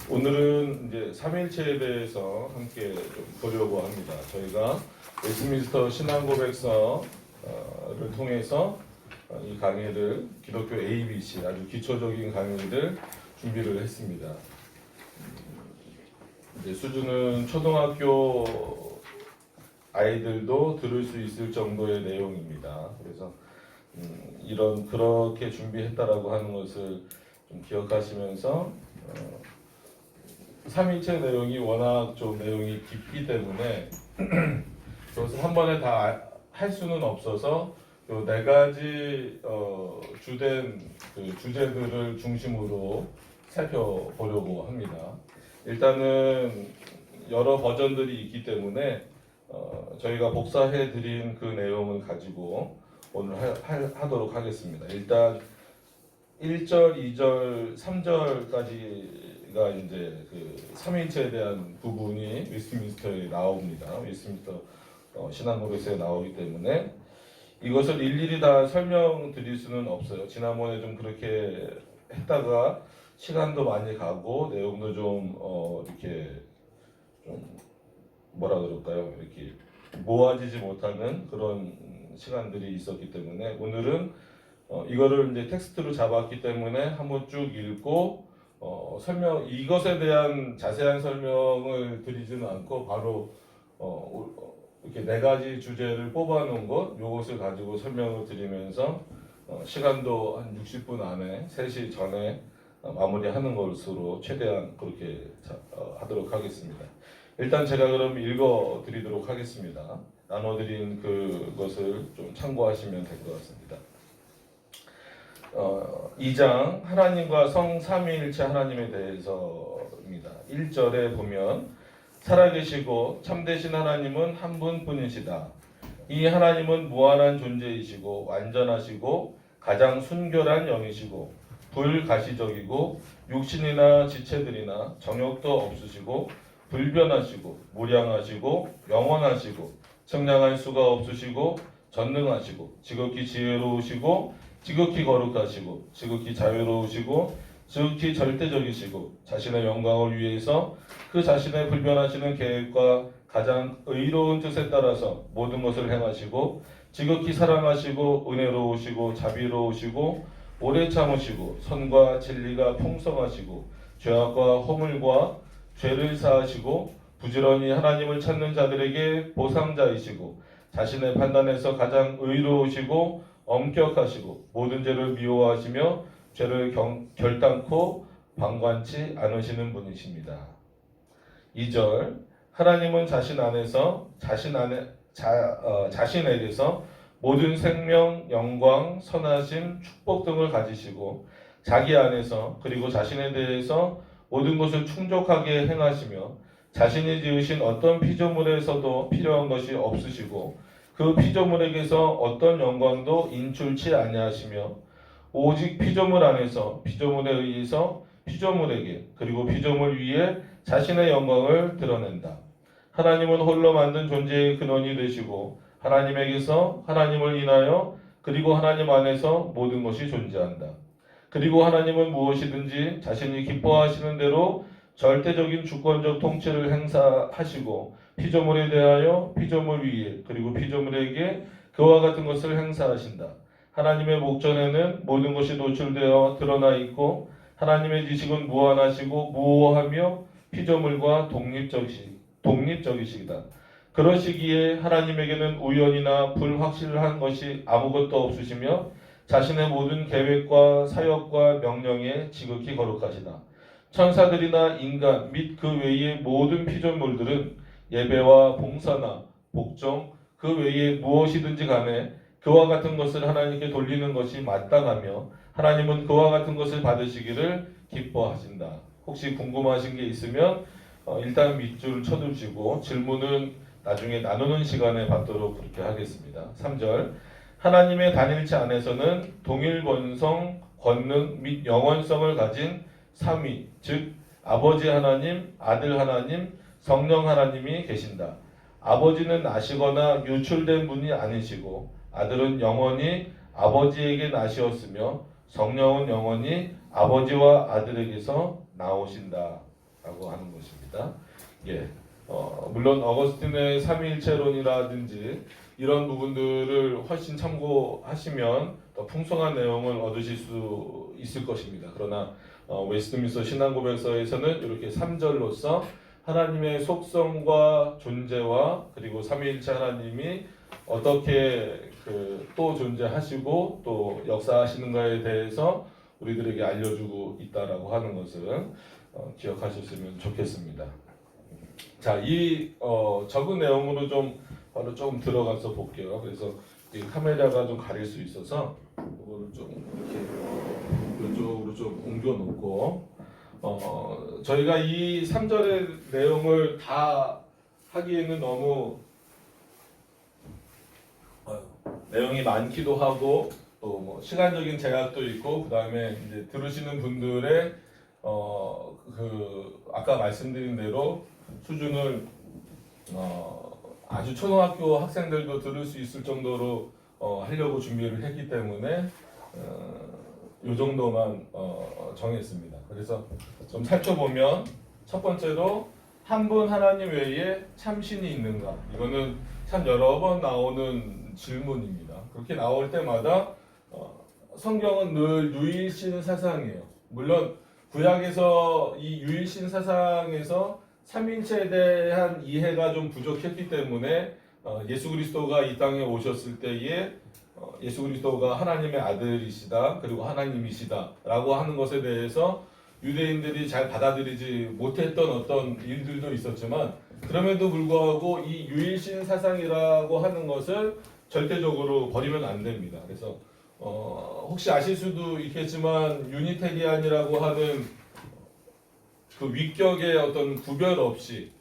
오늘은 이제 삼일체에 대해서 함께 좀 보려고 합니다. 저희가 웨스트민스터 신앙고백서를 통해서 이 강의를 기독교 ABC 아주 기초적인 강의를 준비를 했습니다. 이제 수준은 초등학교 아이들도 들을 수 있을 정도의 내용입니다. 그래서 그렇게 준비했다라고 하는 것을 좀 기억하시면서 삼일체 내용이 워낙 좀 내용이 깊기 때문에 그것을 한 번에 다 할 수는 없어서 요 네 가지 주된 주제들을 중심으로 살펴보려고 합니다. 일단은 여러 버전들이 있기 때문에 저희가 복사해 드린 그 내용을 가지고 오늘 하도록 하겠습니다. 일단 1절, 2절, 3절까지가 이제 그 삼위일체에 대한 부분이 웨스트민스터에 나옵니다. 웨스트민스터 신앙고백서에 나오기 때문에 이것을 일일이 다 설명드릴 수는 없어요. 지난번에 좀 그렇게 했다가 시간도 많이 가고 내용도 좀 이렇게 좀 뭐라 그럴까요? 이렇게 모아지지 못하는 그런 시간들이 있었기 때문에 오늘은 이거를 이제 텍스트로 잡았기 때문에 한번 쭉 읽고 이것에 대한 자세한 설명을 드리지는 않고 바로 이렇게 네 가지 주제를 뽑아놓은 요것을 가지고 설명을 드리면서 시간도 한 60분 안에 3시 전에 마무리하는 것으로 최대한 그렇게 하도록 하겠습니다. 일단 제가 그럼 읽어 드리도록 하겠습니다. 나눠드린 그것을 좀 참고하시면 될 것 같습니다. 2장 하나님과 성 삼위일체 하나님에 대해서입니다. 1절에 보면 살아계시고 참되신 하나님은 한 분뿐이시다. 이 하나님은 무한한 존재이시고 완전하시고 가장 순결한 영이시고 불가시적이고 육신이나 지체들이나 정욕도 없으시고 불변하시고 무량하시고 영원하시고 청량할 수가 없으시고 전능하시고 지극히 지혜로우시고 지극히 거룩하시고 지극히 자유로우시고 지극히 절대적이시고 자신의 영광을 위해서 그 자신의 불변하시는 계획과 가장 의로운 뜻에 따라서 모든 것을 행하시고 지극히 사랑하시고 은혜로우시고 자비로우시고 오래 참으시고 선과 진리가 풍성하시고 죄악과 허물과 죄를 사하시고 부지런히 하나님을 찾는 자들에게 보상자이시고 자신의 판단에서 가장 의로우시고 엄격하시고 모든 죄를 미워하시며 죄를 결단코 방관치 않으시는 분이십니다. 2절 하나님은 자신에게서 모든 생명, 영광, 선하심, 축복 등을 가지시고 자기 안에서 그리고 자신에 대해서 모든 것을 충족하게 행하시며 자신이 지으신 어떤 피조물에서도 필요한 것이 없으시고 그 피조물에게서 어떤 영광도 인출치 아니하시며 오직 피조물 안에서 피조물에 의해서 피조물에게 그리고 피조물 위에 자신의 영광을 드러낸다. 하나님은 홀로 만든 존재의 근원이 되시고 하나님에게서 하나님을 인하여 그리고 하나님 안에서 모든 것이 존재한다. 그리고 하나님은 무엇이든지 자신이 기뻐하시는 대로 절대적인 주권적 통치를 행사하시고 피조물에 대하여 피조물 위에 그리고 피조물에게 그와 같은 것을 행사하신다. 하나님의 목전에는 모든 것이 노출되어 드러나 있고 하나님의 지식은 무한하시고 무오하며 피조물과 독립적이시다. 그러시기에 하나님에게는 우연이나 불확실한 것이 아무것도 없으시며 자신의 모든 계획과 사역과 명령에 지극히 거룩하시다. 천사들이나 인간 및 그 외의 모든 피조물들은 예배와 봉사나 복종 그 외에 무엇이든지 간에 그와 같은 것을 하나님께 돌리는 것이 마땅하며 하나님은 그와 같은 것을 받으시기를 기뻐하신다. 혹시 궁금하신 게 있으면 일단 밑줄 쳐두시고 질문은 나중에 나누는 시간에 받도록 그렇게 하겠습니다. 3절 하나님의 단일체 안에서는 동일 본성, 권능 및 영원성을 가진 삼위, 즉 아버지 하나님, 아들 하나님, 성령 하나님이 계신다. 아버지는 나시거나 유출된 분이 아니시고 아들은 영원히 아버지에게 나시었으며 성령은 영원히 아버지와 아들에게서 나오신다. 있다라고 하는 것입니다. 예, 물론 어거스틴의 삼위일체론이라든지 이런 부분들을 훨씬 참고하시면 더 풍성한 내용을 얻으실 수 있을 것입니다. 그러나 웨스트민스터 신앙고백서에서는 이렇게 3절로서 하나님의 속성과 존재와 그리고 삼위일체 하나님이 어떻게 또 존재하시고 또 역사하시는가에 대해서 우리들에게 알려주고 있다라고 하는 것을 기억하셨으면 좋겠습니다. 자, 이 적은 내용으로 바로 좀 들어가서 볼게요. 그래서 이 카메라가 좀 가릴 수 있어서 이거를 좀 이렇게 이쪽으로 좀 옮겨놓고 저희가 이 3절의 내용을 다 하기에는 너무 내용이 많기도 하고 또 뭐 시간적인 제약도 있고 그 다음에 이제 들으시는 분들의 아까 말씀드린 대로 수준을 아주 초등학교 학생들도 들을 수 있을 정도로 하려고 준비를 했기 때문에 이 정도만 정했습니다. 그래서 좀 살펴보면 첫 번째로 한 분 하나님 외에 참신이 있는가? 이거는 참 여러 번 나오는 질문입니다. 그렇게 나올 때마다 성경은 늘 유일신 사상이에요. 물론 구약에서 이 유일신 사상에서 삼위일체에 대한 이해가 좀 부족했기 때문에 예수 그리스도가 이 땅에 오셨을 때에 예수 그리스도가 하나님의 아들이시다 그리고 하나님이시다라고 하는 것에 대해서 유대인들이 잘 받아들이지 못했던 어떤 일들도 있었지만 그럼에도 불구하고 이 유일신 사상이라고 하는 것을 절대적으로 버리면 안 됩니다. 그래서 혹시 아실 수도 있겠지만 유니테리안이라고 하는 그 위격의 어떤 구별 없이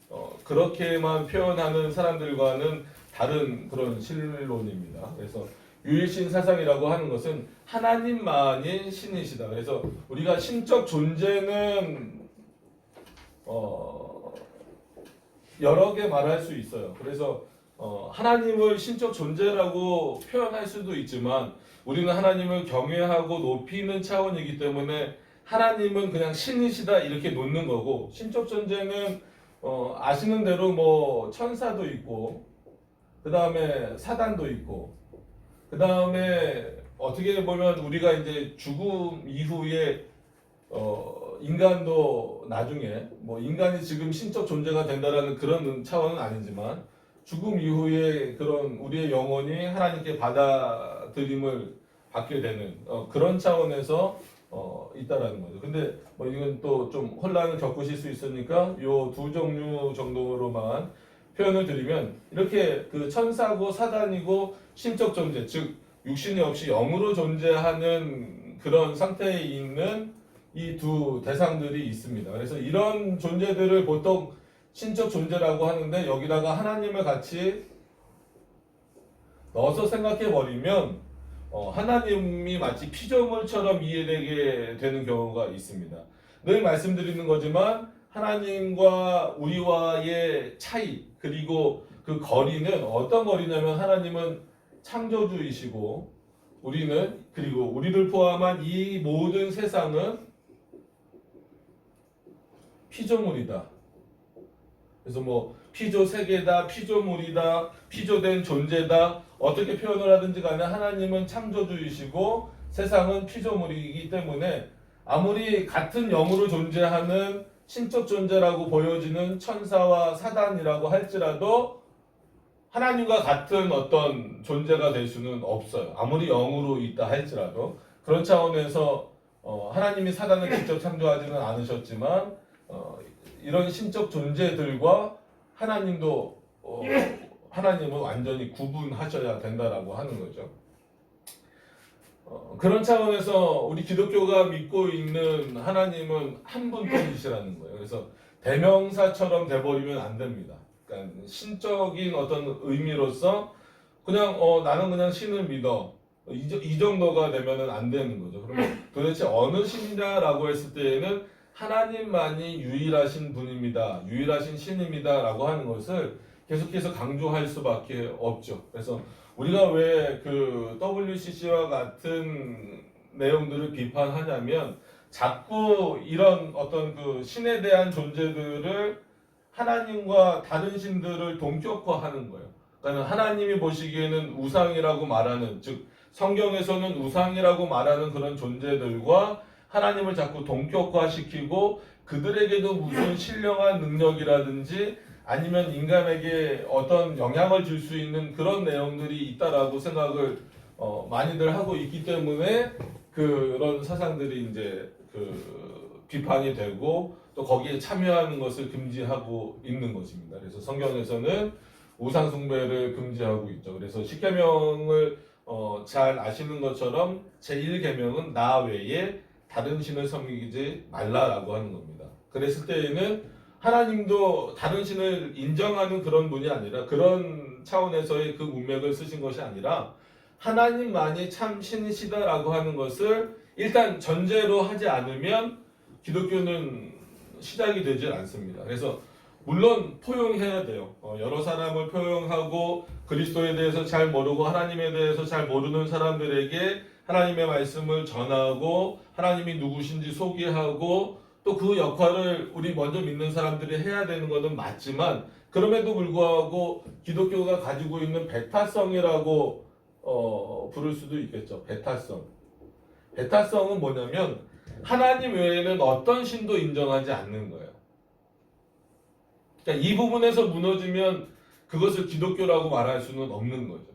그렇게만 표현하는 사람들과는 다른 그런 신론입니다. 그래서 유일신 사상이라고 하는 것은 하나님만이 신이시다. 그래서 우리가 신적 존재는 여러 개 말할 수 있어요. 그래서 하나님을 신적 존재라고 표현할 수도 있지만 우리는 하나님을 경외하고 높이는 차원이기 때문에 하나님은 그냥 신이시다 이렇게 놓는 거고 신적 존재는 아시는 대로 뭐 천사도 있고 그 다음에 사단도 있고 그 다음에 어떻게 보면 우리가 이제 죽음 이후에 인간도 나중에 뭐 인간이 지금 신적 존재가 된다라는 그런 차원은 아니지만 죽음 이후에 그런 우리의 영혼이 하나님께 받아들임을 받게 되는 그런 차원에서 있다라는 거죠. 근데 뭐 이건 또 좀 혼란을 겪으실 수 있으니까 요 두 종류 정도로만 표현을 드리면 이렇게 그 천사고 사단이고 신적 존재 즉 육신이 없이 영으로 존재하는 그런 상태에 있는 이 두 대상들이 있습니다. 그래서 이런 존재들을 보통 신적 존재라고 하는데 여기다가 하나님을 같이 넣어서 생각해 버리면 하나님이 마치 피조물처럼 이해되게 되는 경우가 있습니다. 늘 말씀드리는 거지만 하나님과 우리와의 차이 그리고 그 거리는 어떤 거리냐면 하나님은 창조주이시고 우리는 그리고 우리를 포함한 이 모든 세상은 피조물이다. 그래서 뭐 피조 세계다, 피조물이다, 피조된 존재다 어떻게 표현을 하든지 간에 하나님은 창조주이시고 세상은 피조물이기 때문에 아무리 같은 영으로 존재하는 신적 존재라고 보여지는 천사와 사단이라고 할지라도 하나님과 같은 어떤 존재가 될 수는 없어요. 아무리 영으로 있다 할지라도 그런 차원에서 하나님이 사단을 직접 창조하지는 않으셨지만 이런 신적 존재들과 하나님도 하나님은 완전히 구분하셔야 된다라고 하는 거죠. 그런 차원에서 우리 기독교가 믿고 있는 하나님은 한 분뿐이시라는 거예요. 그래서 대명사처럼 돼버리면 안 됩니다. 그러니까 신적인 어떤 의미로서 그냥 나는 그냥 신을 믿어 이 정도가 되면은 안 되는 거죠. 그러면 도대체 어느 신이냐라고 했을 때에는 하나님만이 유일하신 분입니다. 유일하신 신입니다라고 하는 것을 계속해서 강조할 수밖에 없죠. 그래서 우리가 왜 그 WCC와 같은 내용들을 비판하냐면 자꾸 이런 어떤 그 신에 대한 존재들을 하나님과 다른 신들을 동격화하는 거예요. 그러니까 하나님이 보시기에는 우상이라고 말하는, 즉 성경에서는 우상이라고 말하는 그런 존재들과 하나님을 자꾸 동격화시키고 그들에게도 무슨 신령한 능력이라든지 아니면 인간에게 어떤 영향을 줄 수 있는 그런 내용들이 있다라고 생각을 많이들 하고 있기 때문에 그런 사상들이 이제 그 비판이 되고 또 거기에 참여하는 것을 금지하고 있는 것입니다. 그래서 성경에서는 우상 숭배를 금지하고 있죠. 그래서 십계명을 잘 아시는 것처럼 제1계명은 나 외에 다른 신을 섬기지 말라라고 하는 겁니다. 그랬을 때에는 하나님도 다른 신을 인정하는 그런 분이 아니라 그런 차원에서의 그 문맥을 쓰신 것이 아니라 하나님만이 참 신이시다라고 하는 것을 일단 전제로 하지 않으면 기독교는 시작이 되질 않습니다. 그래서 물론 포용해야 돼요. 여러 사람을 포용하고 그리스도에 대해서 잘 모르고 하나님에 대해서 잘 모르는 사람들에게 하나님의 말씀을 전하고 하나님이 누구신지 소개하고 또 그 역할을 우리 먼저 믿는 사람들이 해야 되는 것은 맞지만 그럼에도 불구하고 기독교가 가지고 있는 배타성이라고 부를 수도 있겠죠. 배타성. 배타성은 뭐냐면 하나님 외에는 어떤 신도 인정하지 않는 거예요. 그러니까 이 부분에서 무너지면 그것을 기독교라고 말할 수는 없는 거죠.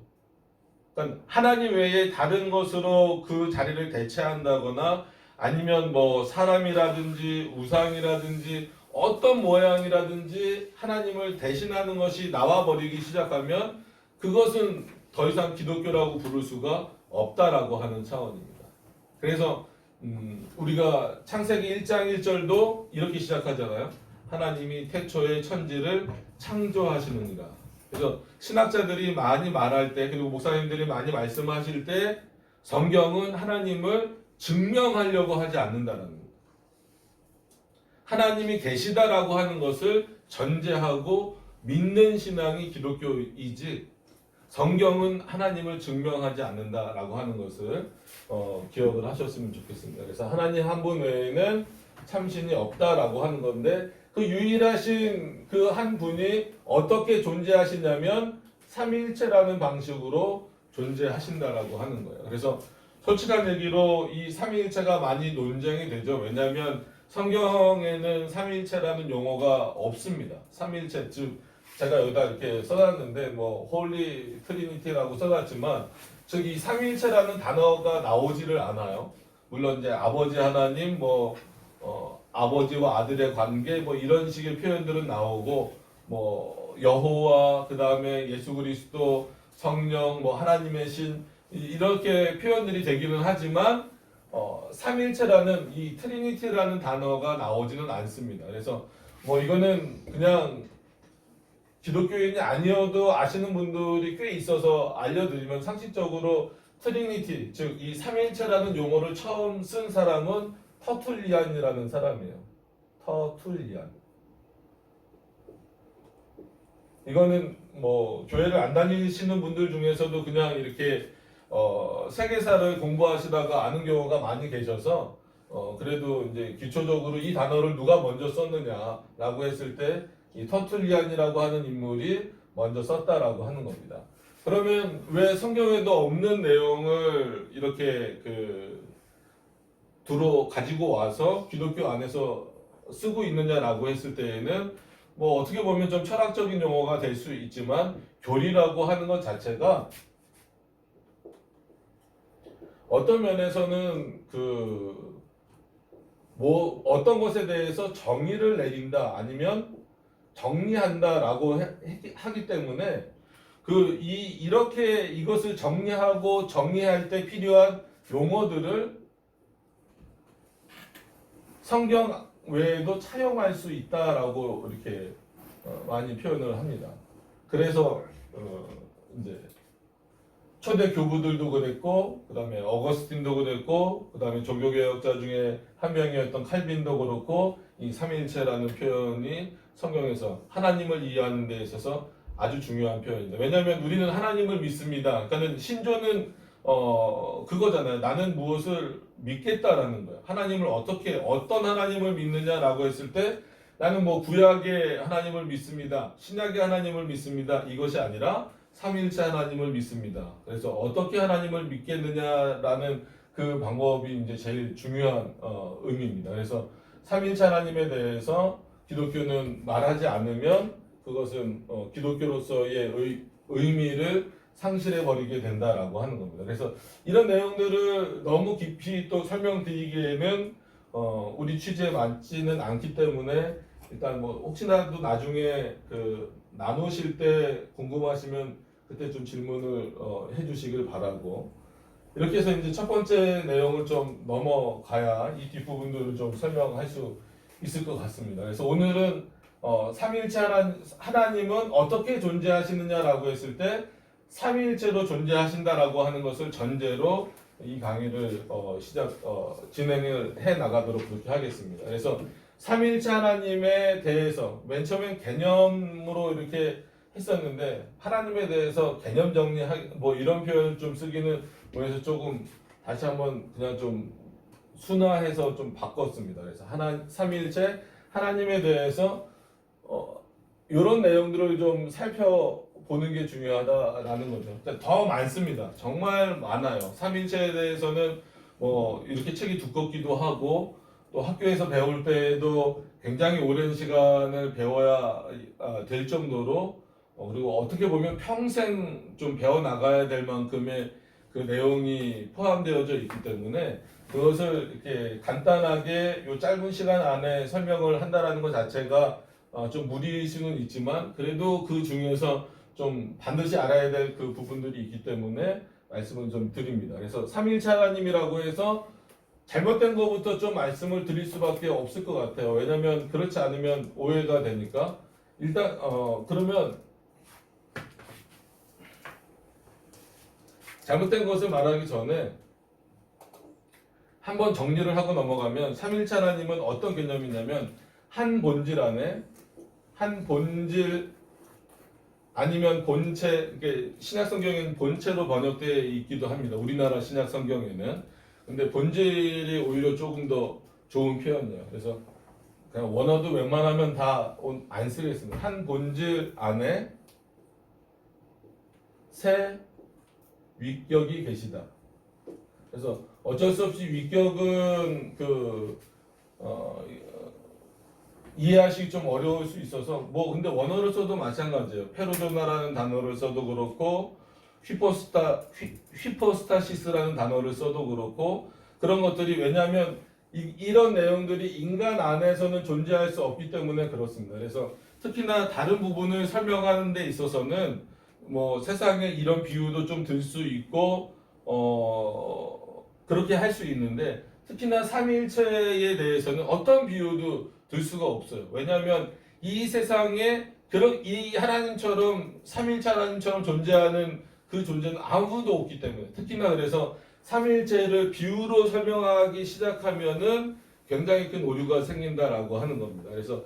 그러니까 하나님 외에 다른 것으로 그 자리를 대체한다거나 아니면 뭐 사람이라든지 우상이라든지 어떤 모양이라든지 하나님을 대신하는 것이 나와버리기 시작하면 그것은 더 이상 기독교라고 부를 수가 없다라고 하는 차원입니다. 그래서 우리가 창세기 1장 1절도 이렇게 시작하잖아요. 하나님이 태초에 천지를 창조하시느니라. 그래서 신학자들이 많이 말할 때 그리고 목사님들이 많이 말씀하실 때 성경은 하나님을 증명하려고 하지 않는다는 겁니다. 하나님이 계시다라고 하는 것을 전제하고 믿는 신앙이 기독교이지 성경은 하나님을 증명하지 않는다라고 하는 것을 기억을 하셨으면 좋겠습니다. 그래서 하나님 한 분 외에는 참신이 없다라고 하는 건데 그 유일하신 그 한 분이 어떻게 존재하시냐면 삼위일체라는 방식으로 존재하신다라고 하는 거예요. 그래서 솔직한 얘기로 이 삼위일체가 많이 논쟁이 되죠. 왜냐하면 성경에는 삼위일체라는 용어가 없습니다. 삼위일체 즉 제가 여기다 이렇게 써놨는데 뭐 홀리 트리니티라고 써놨지만 즉 이 삼위일체라는 단어가 나오지를 않아요. 물론 이제 아버지 하나님 뭐 아버지와 아들의 관계 뭐 이런 식의 표현들은 나오고 뭐 여호와 그 다음에 예수 그리스도 성령 뭐 하나님의 신 이렇게 표현들이 되기는 하지만 삼일체라는 이 트리니티라는 단어가 나오지는 않습니다. 그래서 뭐 이거는 그냥 기독교인이 아니어도 아시는 분들이 꽤 있어서 알려드리면 상식적으로 트리니티 즉 이 삼일체라는 용어를 처음 쓴 사람은 터툴리안이라는 사람이에요. 터툴리안. 이거는 뭐 교회를 안 다니시는 분들 중에서도 그냥 이렇게 세계사를 공부하시다가 아는 경우가 많이 계셔서 그래도 이제 기초적으로 이 단어를 누가 먼저 썼느냐라고 했을 때 이 터툴리안이라고 하는 인물이 먼저 썼다라고 하는 겁니다. 그러면 왜 성경에도 없는 내용을 이렇게 두루 가지고 와서 기독교 안에서 쓰고 있느냐라고 했을 때에는 뭐 어떻게 보면 좀 철학적인 용어가 될 수 있지만 교리라고 하는 것 자체가 어떤 면에서는 뭐 어떤 것에 대해서 정의를 내린다 아니면 정리한다라고 하기 때문에 이렇게 이것을 정리하고 정리할 때 필요한 용어들을 성경 외에도 차용할 수 있다라고 이렇게 많이 표현을 합니다. 그래서 이제 초대 교부들도 그랬고, 그 다음에 어거스틴도 그랬고, 그 다음에 종교개혁자 중에 한 명이었던 칼빈도 그렇고, 이 삼위일체라는 표현이 성경에서 하나님을 이해하는 데 있어서 아주 중요한 표현입니다. 왜냐하면 우리는 하나님을 믿습니다. 그러니까 신조는 그거잖아요. 나는 무엇을 믿겠다라는 거예요. 하나님을 어떤 하나님을 믿느냐라고 했을 때 나는 뭐 구약의 하나님을 믿습니다. 신약의 하나님을 믿습니다. 이것이 아니라 삼위일체 하나님을 믿습니다. 그래서 어떻게 하나님을 믿겠느냐라는 그 방법이 이제 제일 중요한 의미입니다. 그래서 삼위일체 하나님에 대해서 기독교는 말하지 않으면 그것은 기독교로서의 의미를 상실해 버리게 된다라고 하는 겁니다. 그래서 이런 내용들을 너무 깊이 또 설명드리기에는 우리 취지에 맞지는 않기 때문에 일단 뭐 혹시나도 나중에 그 나누실 때 궁금하시면 그때 좀 질문을 해주시길 바라고, 이렇게 해서 이제 첫 번째 내용을 좀 넘어가야 이 뒷부분들을 좀 설명할 수 있을 것 같습니다. 그래서 오늘은 삼위일체 하나님은 어떻게 존재하시느냐라고 했을 때 삼위일체로 존재하신다라고 하는 것을 전제로 이 강의를 진행을 해 나가도록 그렇게 하겠습니다. 그래서 삼위일체 하나님에 대해서 맨 처음엔 개념으로 이렇게 했었는데 하나님에 대해서 개념 정리하기 뭐 이런 표현을 좀 쓰기는 그래서 조금 다시 한번 그냥 좀 순화해서 좀 바꿨습니다. 그래서 삼위일체 하나님에 대해서 이런 내용들을 좀 살펴보는 게 중요하다라는 거죠. 그러니까 더 많습니다. 정말 많아요. 삼위일체에 대해서는 뭐 이렇게 책이 두껍기도 하고 또 학교에서 배울 때에도 굉장히 오랜 시간을 배워야 될 정도로 그리고 어떻게 보면 평생 좀 배워 나가야 될 만큼의 그 내용이 포함되어져 있기 때문에 그것을 이렇게 간단하게 요 짧은 시간 안에 설명을 한다라는 것 자체가 좀 무리일 수는 있지만 그래도 그 중에서 좀 반드시 알아야 될 그 부분들이 있기 때문에 말씀을 좀 드립니다. 그래서 삼위일체 하나님이라고 해서 잘못된 것부터 좀 말씀을 드릴 수밖에 없을 것 같아요. 왜냐하면 그렇지 않으면 오해가 되니까. 일단 그러면 잘못된 것을 말하기 전에 한번 정리를 하고 넘어가면 삼위일체 하나님은 어떤 개념이냐면 한 본질 안에 한 본질 아니면 본체, 신약 성경에는 본체로 번역되어 있기도 합니다. 우리나라 신약 성경에는. 근데 본질이 오히려 조금 더 좋은 표현이에요. 그래서 그냥 원어도 웬만하면 다 안 쓰겠습니다. 한 본질 안에 새 위격이 계시다. 그래서 어쩔 수 없이 위격은 이해하시기 좀 어려울 수 있어서 뭐 근데 원어를 써도 마찬가지예요. 페르도나라는 단어를 써도 그렇고 휘포스타시스라는 단어를 써도 그렇고 그런 것들이 왜냐하면 이런 내용들이 인간 안에서는 존재할 수 없기 때문에 그렇습니다. 그래서 특히나 다른 부분을 설명하는 데 있어서는 뭐 세상에 이런 비유도 좀 들 수 있고 그렇게 할 수 있는데 특히나 삼위일체에 대해서는 어떤 비유도 들 수가 없어요. 왜냐하면 이 세상에 이 하나님처럼 삼위일체 하나님처럼 존재하는 그 존재는 아무도 없기 때문에 특히나 그래서 삼위일체를 비유로 설명하기 시작하면은 굉장히 큰 오류가 생긴다라고 하는 겁니다. 그래서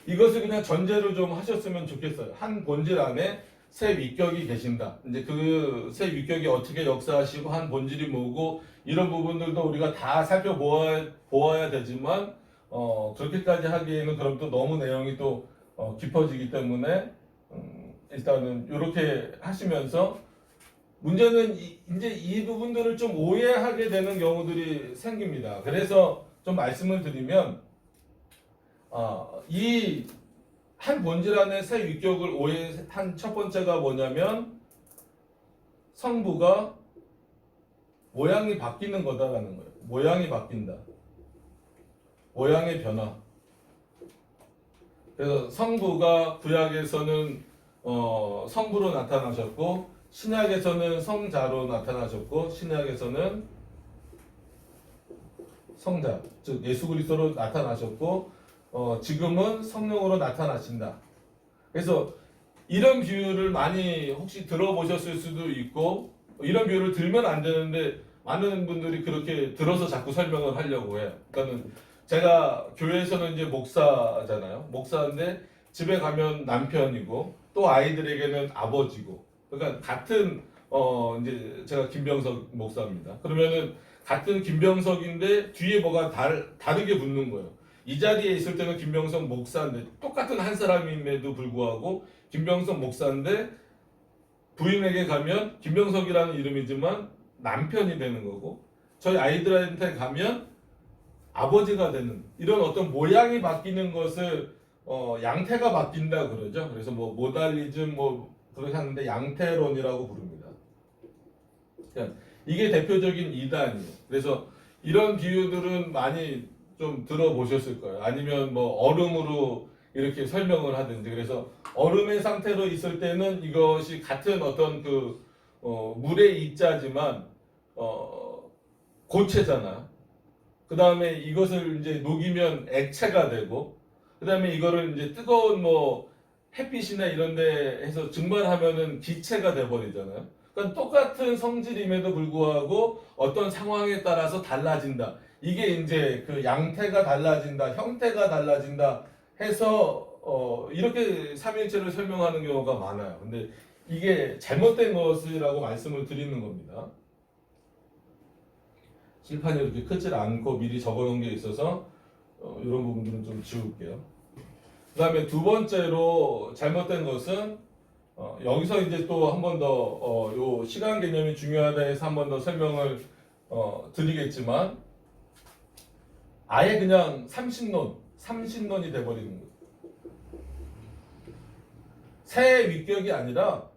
이것을 그냥 전제로 좀 하셨으면 좋겠어요. 한 본질 안에 새 위격이 계신다. 이제 그 새 위격이 어떻게 역사하시고 한 본질이 뭐고 이런 부분들도 우리가 다 살펴보아야 되지만 그렇게까지 하기에는 그럼 또 너무 내용이 또 깊어지기 때문에 일단은 이렇게 하시면서 문제는 이제 이 부분들을 좀 오해하게 되는 경우들이 생깁니다. 그래서 좀 말씀을 드리면 이 한 본질 안에 새 위격을 오해한 첫 번째가 뭐냐면 성부가 모양이 바뀌는 거다라는 거예요. 모양이 바뀐다. 모양의 변화. 그래서 성부가 구약에서는 성부로 나타나셨고 신약에서는 성자로 나타나셨고 신약에서는 성자, 즉 예수 그리스도로 나타나셨고 지금은 성령으로 나타나신다. 그래서 이런 비유를 많이 혹시 들어보셨을 수도 있고 이런 비유를 들면 안 되는데 많은 분들이 그렇게 들어서 자꾸 설명을 하려고 해요. 그러니까는 제가 교회에서는 이제 목사잖아요. 목사인데 집에 가면 남편이고 또 아이들에게는 아버지고 그러니까 같은 이제 제가 김병석 목사입니다. 그러면은 같은 김병석인데 뒤에 뭐가 다르게 붙는 거예요. 이 자리에 있을 때는 김병석 목사인데 똑같은 한 사람임에도 불구하고 김병석 목사인데 부인에게 가면 김병석이라는 이름이지만 남편이 되는 거고 저희 아이들한테 가면 아버지가 되는 이런 어떤 모양이 바뀌는 것을 양태가 바뀐다 그러죠. 그래서 뭐 모달리즘 뭐 그렇게 하는데 양태론이라고 부릅니다. 그러니까 이게 대표적인 이단이에요. 그래서 이런 비유들은 많이 좀 들어보셨을 거예요. 아니면 뭐 얼음으로 이렇게 설명을 하든지. 그래서 얼음의 상태로 있을 때는 이것이 같은 어떤 물의 입자지만 고체잖아. 그 다음에 이것을 이제 녹이면 액체가 되고, 그 다음에 이거를 이제 뜨거운 뭐 햇빛이나 이런 데 해서 증발하면은 기체가 돼버리잖아요. 그러니까 똑같은 성질임에도 불구하고 어떤 상황에 따라서 달라진다. 이게 이제 그 양태가 달라진다, 형태가 달라진다 해서 이렇게 삼위일체를 설명하는 경우가 많아요. 근데 이게 잘못된 것이라고 말씀을 드리는 겁니다. 칠판이 이렇게 크질 않고 미리 적어놓은 게 있어서 이런 부분들은 좀 지울게요. 그 다음에 두 번째로 잘못된 것은 여기서 이제 또 한 번 더 요 시간 개념이 중요하다 해서 한 번 더 설명을 드리겠지만 아예 그냥 삼신론이 돼버리는 거예요. 새 위격이 아니라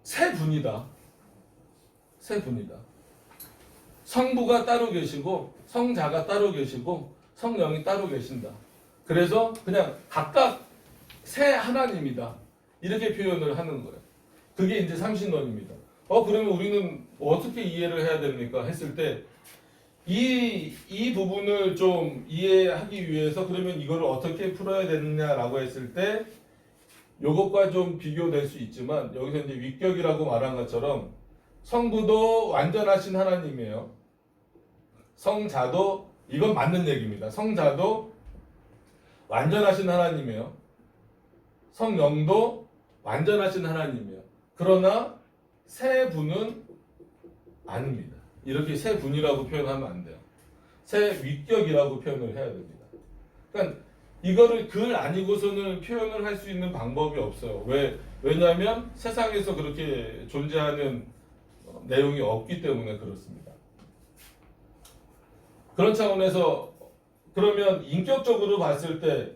새 분이다. 새 분이다. 성부가 따로 계시고 성자가 따로 계시고 성령이 따로 계신다. 그래서 그냥 각각 새 하나님이다. 이렇게 표현을 하는 거예요. 그게 이제 삼신론입니다. 그러면 우리는 어떻게 이해를 해야 됩니까? 했을 때 이 부분을 좀 이해하기 위해서 그러면 이걸 어떻게 풀어야 되느냐라고 했을 때 요것과 좀 비교될 수 있지만 여기서 이제 위격이라고 말한 것처럼 성부도 완전하신 하나님이에요. 성자도 이건 맞는 얘기입니다. 성자도 완전하신 하나님이에요. 성령도 완전하신 하나님이에요. 그러나 세 분은 아닙니다. 이렇게 세 분이라고 표현하면 안 돼요. 세 위격이라고 표현을 해야 됩니다. 그러니까 이거를 글 아니고서는 표현을 할 수 있는 방법이 없어요. 왜냐하면 세상에서 그렇게 존재하는 내용이 없기 때문에 그렇습니다. 그런 차원에서 그러면 인격적으로 봤을 때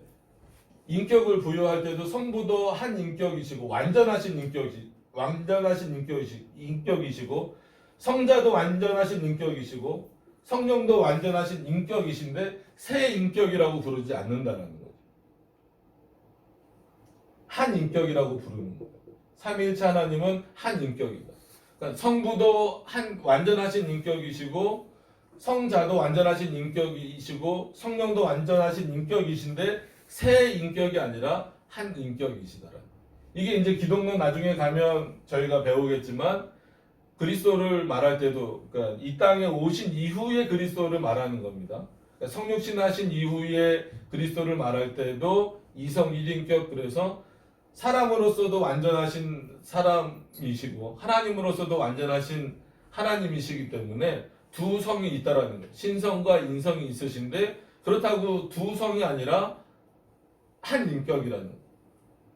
인격을 부여할 때도 성부도 한 인격이시고 완전하신 인격이시고 성자도 완전하신 인격이시고 성령도 완전하신 인격이신데 새 인격이라고 부르지 않는다는 거죠. 한 인격이라고 부르는 거예요. 삼위일체 하나님은 한 인격이다. 그러니까 성부도 한 완전하신 인격이시고 성자도 완전하신 인격이시고 성령도 완전하신 인격이신데 새 인격이 아니라 한 인격이시다라는. 이게 이제 기독론 나중에 가면 저희가 배우겠지만 그리스도를 말할 때도 그러니까 이 땅에 오신 이후에 그리스도를 말하는 겁니다. 그러니까 성육신하신 이후에 그리스도를 말할 때도 이성 일인격 그래서 사람으로서도 완전하신 사람이시고 하나님으로서도 완전하신 하나님이시기 때문에 두 성이 있다라는 거예요. 신성과 인성이 있으신데 그렇다고 두 성이 아니라 한 인격이라는 거예요.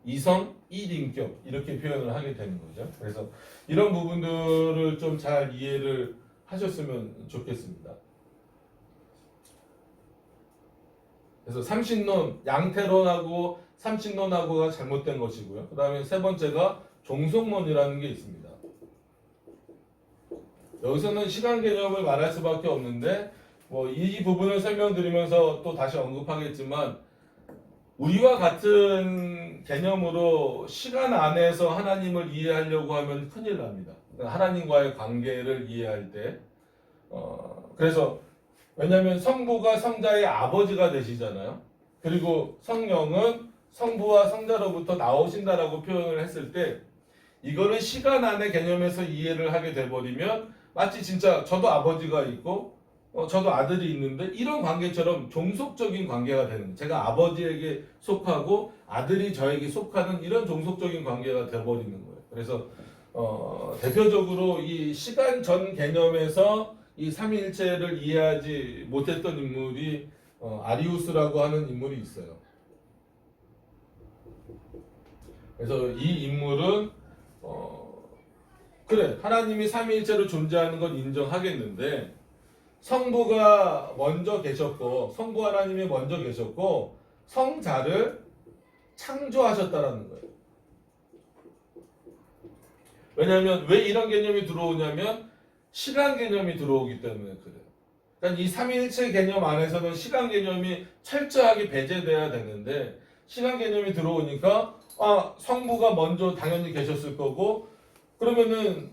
이성, 일인격 이렇게 표현을 하게 되는 거죠. 그래서 이런 부분들을 좀 잘 이해를 하셨으면 좋겠습니다. 그래서 삼신론, 양태론하고 삼신론하고가 잘못된 것이고요. 그 다음에 세 번째가 종속론이라는 게 있습니다. 여기서는 시간 개념을 말할 수밖에 없는데 뭐 이 부분을 설명드리면서 또 다시 언급하겠지만 우리와 같은 개념으로 시간 안에서 하나님을 이해하려고 하면 큰일 납니다. 하나님과의 관계를 이해할 때 그래서 왜냐하면 성부가 성자의 아버지가 되시잖아요. 그리고 성령은 성부와 성자로부터 나오신다라고 표현을 했을 때 이거를 시간 안의 개념에서 이해를 하게 돼버리면 마치 진짜 저도 아버지가 있고 저도 아들이 있는데 이런 관계처럼 종속적인 관계가 되는 거예요. 제가 아버지에게 속하고 아들이 저에게 속하는 이런 종속적인 관계가 돼버리는 거예요. 그래서 대표적으로 이 시간 전 개념에서 이 삼위일체를 이해하지 못했던 인물이 아리우스라고 하는 인물이 있어요. 그래서 이 인물은 그래 하나님이 삼위일체로 존재하는 건 인정하겠는데 성부가 먼저 계셨고 성부 하나님이 먼저 계셨고 성자를 창조하셨다라는 거예요. 왜냐하면 왜 이런 개념이 들어오냐면 시간 개념이 들어오기 때문에 그래요. 그러니까 이 삼위일체 개념 안에서는 시간 개념이 철저하게 배제돼야 되는데 시간 개념이 들어오니까 성부가 먼저 당연히 계셨을 거고 그러면은